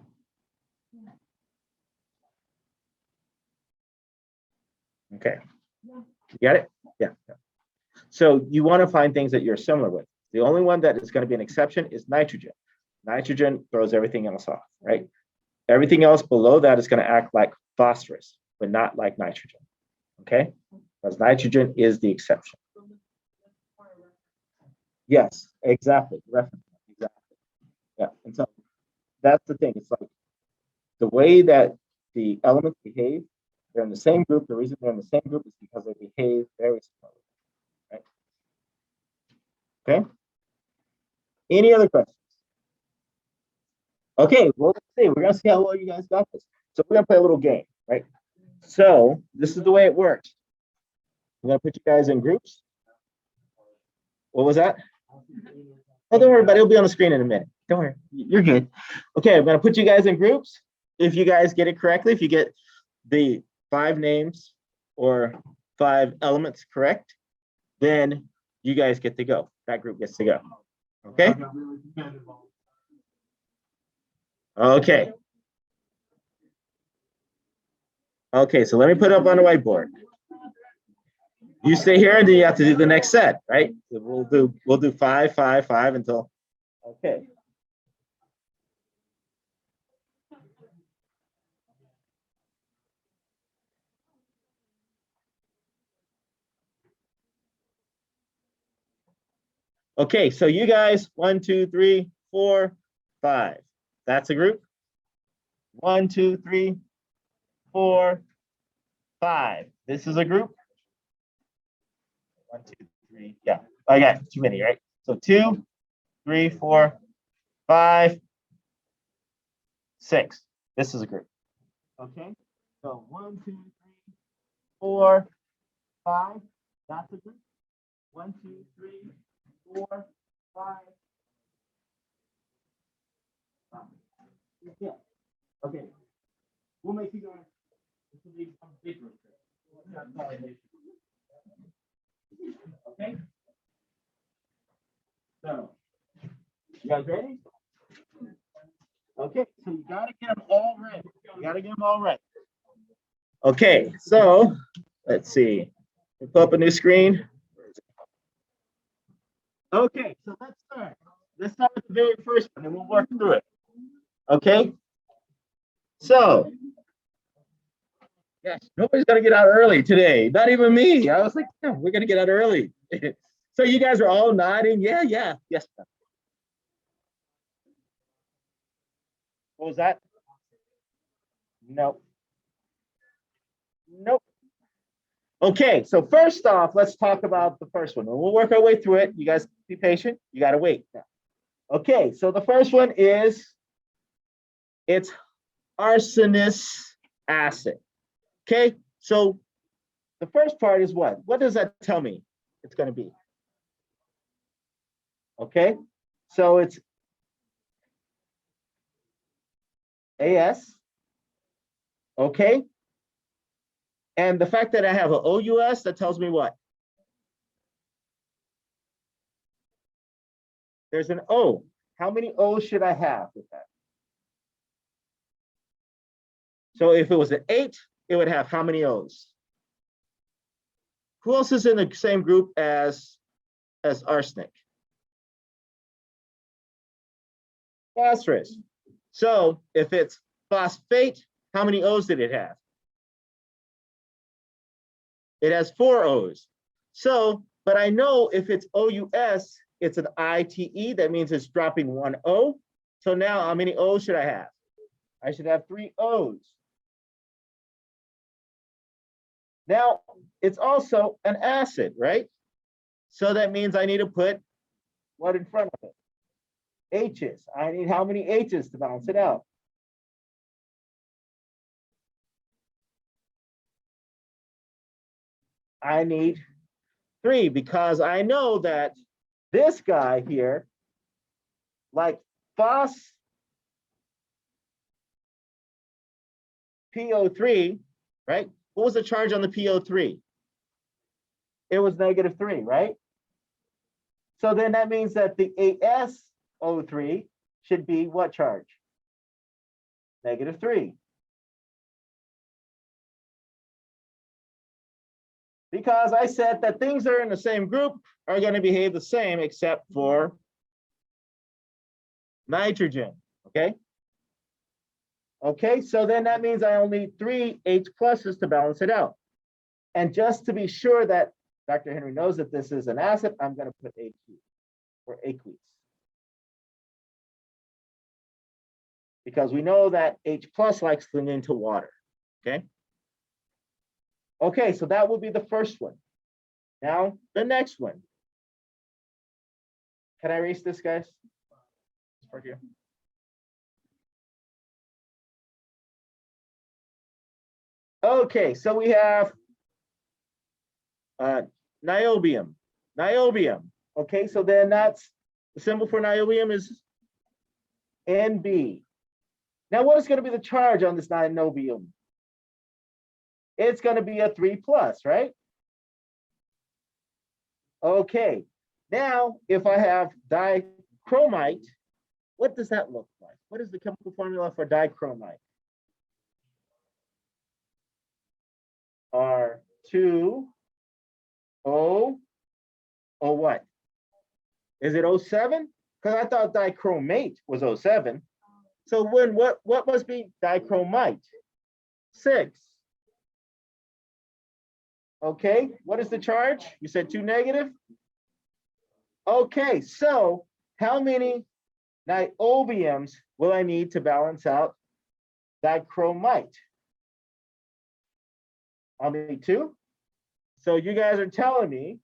Okay. You got it? Yeah. So you want to find things that you're similar with. The only one that is going to be an exception is nitrogen. Nitrogen throws everything else off, right? Everything else below that is going to act like phosphorus, but not like nitrogen. Okay? Because nitrogen is the exception. Yes, exactly. Reference. Exactly. Yeah. And so that's the thing. It's like the way that the elements behave, they're in the same group. The reason they're in the same group is because they behave very similarly. Right? Okay. Any other questions? Okay, well, let's see. We're gonna see how well you guys got this. So we're gonna play a little game, right? So this is the way it works. I'm gonna put you guys in groups. What was that? Oh, don't worry about it. It'll be on the screen in a minute. Don't worry. You're good. Okay, I'm gonna put you guys in groups. If you guys get it correctly, if you get the 5 names or 5 elements correct, then you guys get to go. That group gets to go. Okay? Okay. Okay, so let me put it up on the whiteboard. You stay here and then you have to do the next set, right? We'll do 5, 5, 5 until okay. Okay, so you guys, 1, 2, 3, 4, 5. That's a group. 1, 2, 3, 4, 5. This is a group. 1, 2, 3. Yeah, I got too many, right? So 2, 3, 4, 5, 6. This is a group. Okay. So 1, 2, 3, 4, 5. That's a group. 1, 2, 3, 4, 5. Yeah. Okay. We'll make you guys. This will be some big group. Okay. So, you guys ready? Okay. So you gotta get them all right. You gotta get them all right. Okay. So let's see. We'll pull up a new screen. Okay. So let's start. Let's start with the very first one, and we'll work through it. Okay. So, yes, nobody's gonna get out early today. Not even me. I was like, yeah, we're gonna get out early. So you guys are all nodding. Yeah, yeah, yes. What was that? Nope. Nope. Okay, so first off, let's talk about the first one. We'll work our way through it. You guys be patient. You gotta wait now. Okay, so the first one is, it's arsenous acid. Okay, so the first part is what? What does that tell me it's going to be? Okay, so it's AS. Okay, and the fact that I have an OUS, that tells me what? There's an O. How many O's should I have with that? So if it was an 8, it would have how many O's? Who else is in the same group as arsenic? Phosphorus. So if it's phosphate, how many O's did it have? It has 4 O's. So, but I know if it's OUS, it's an ITE. That means it's dropping 1 O. So now how many O's should I have? I should have 3 O's. Now, it's also an acid, right? So that means I need to put what in front of it? H's. I need how many H's to balance it out? I need 3 because I know that this guy here, like phos PO3, right? What was the charge on the PO3? It was -3, right? So then that means that the AsO3 should be what charge? -3. Because I said that things that are in the same group are going to behave the same except for nitrogen, okay? Okay, so then that means I only need 3 H pluses to balance it out. And just to be sure that Dr. Henry knows that this is an acid, I'm going to put AQ or aqueous. Because we know that H plus likes to cling into water, okay? Okay, so that will be the first one. Now, the next one. Can I erase this, guys? This part here. Okay, so we have niobium. Niobium. Okay, so then that's the symbol for niobium is NB. Now, what is going to be the charge on this niobium? It's going to be a 3+, right? Okay, now if I have dichromite, what does that look like? What is the chemical formula for dichromite? R2O, O what? Is it O7? Because I thought dichromate was O7. So when what must be dichromite? 6. Okay, what is the charge? You said 2 negative? Okay, so how many niobiums will I need to balance out dichromite? I'll need 2. So you guys are telling me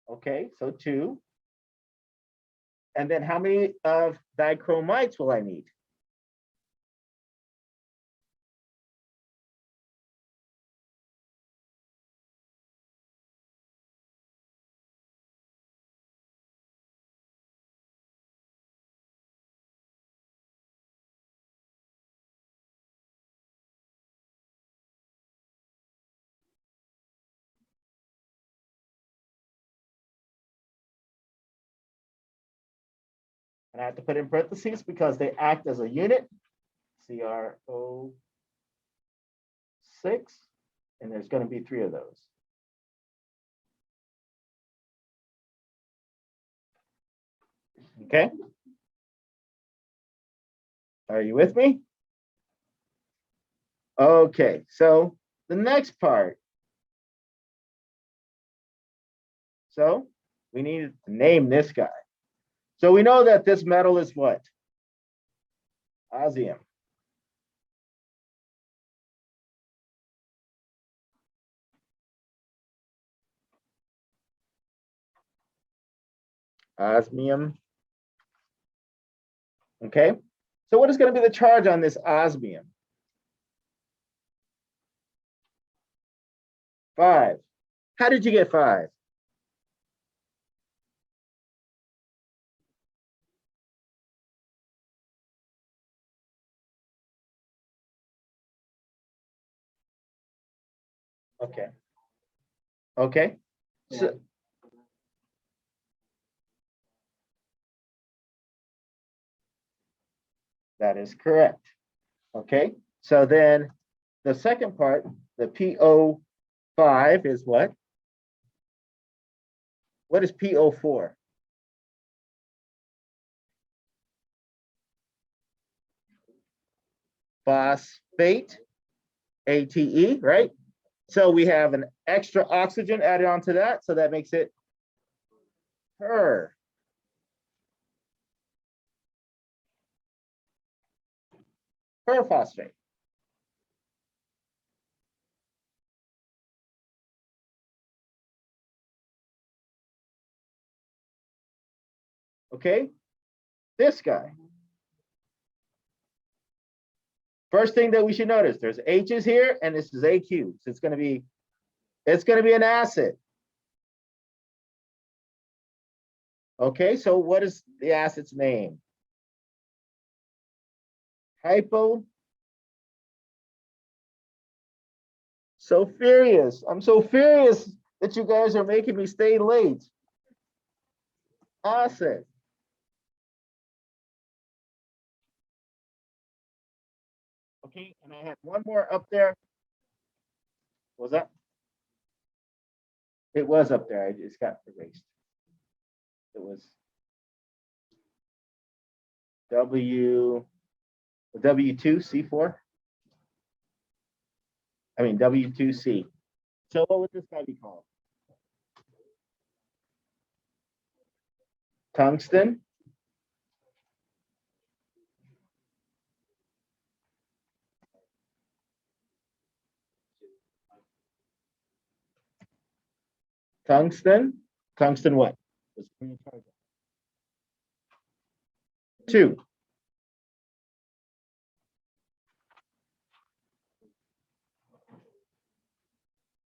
okay, so 2. And then how many of dichromites will I need? And I have to put in parentheses because they act as a unit. CrO6, and there's going to be 3 of those. Okay. Are you with me? Okay, so the next part. So we need to name this guy. So we know that this metal is what? Osmium. Osmium. Okay, so what is going to be the charge on this osmium? 5. How did you get 5? Okay. Okay. So that is correct. Okay. So then the second part, the PO5 is what? What is PO4? Phosphate, ATE, right? So we have an extra oxygen added onto that, so that makes it per. Phosphate. Okay, this guy. First thing that we should notice, there's H's here and this is AQ. So it's going to be an acid. Okay, so what is the acid's name? Hyposulfurious. I'm so furious that you guys are making me stay late. Acid. Okay, and I had one more up there. What was that? It was up there. I just got erased. It was W2, C4. I mean, W2C. So what would this guy be called? Tungsten. Tungsten what? 2.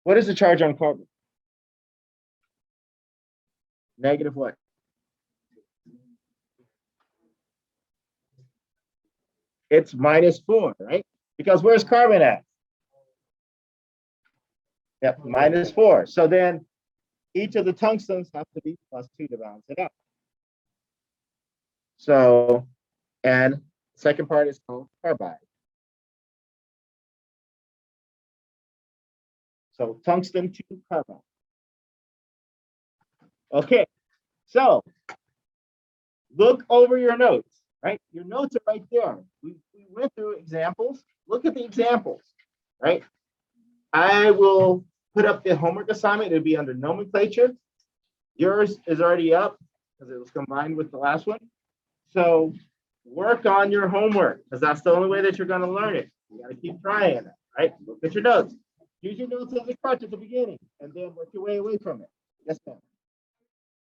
What is the charge on carbon? Negative what? It's -4, right? Because where's carbon at? Yep, -4. So then each of the tungstens have to be +2 to balance it out. So, and second part is called carbide. So tungsten 2 carbide. Okay, so look over your notes, right? Your notes are right there. We went through examples. Look at the examples, right? I will put up the homework assignment. It'll be under nomenclature. Yours is already up because it was combined with the last one. So work on your homework because that's the only way that you're going to learn it. You got to keep trying it, right? Look at your notes. Use your notes as a crutch at the beginning and then work your way away from it. Yes, ma'am.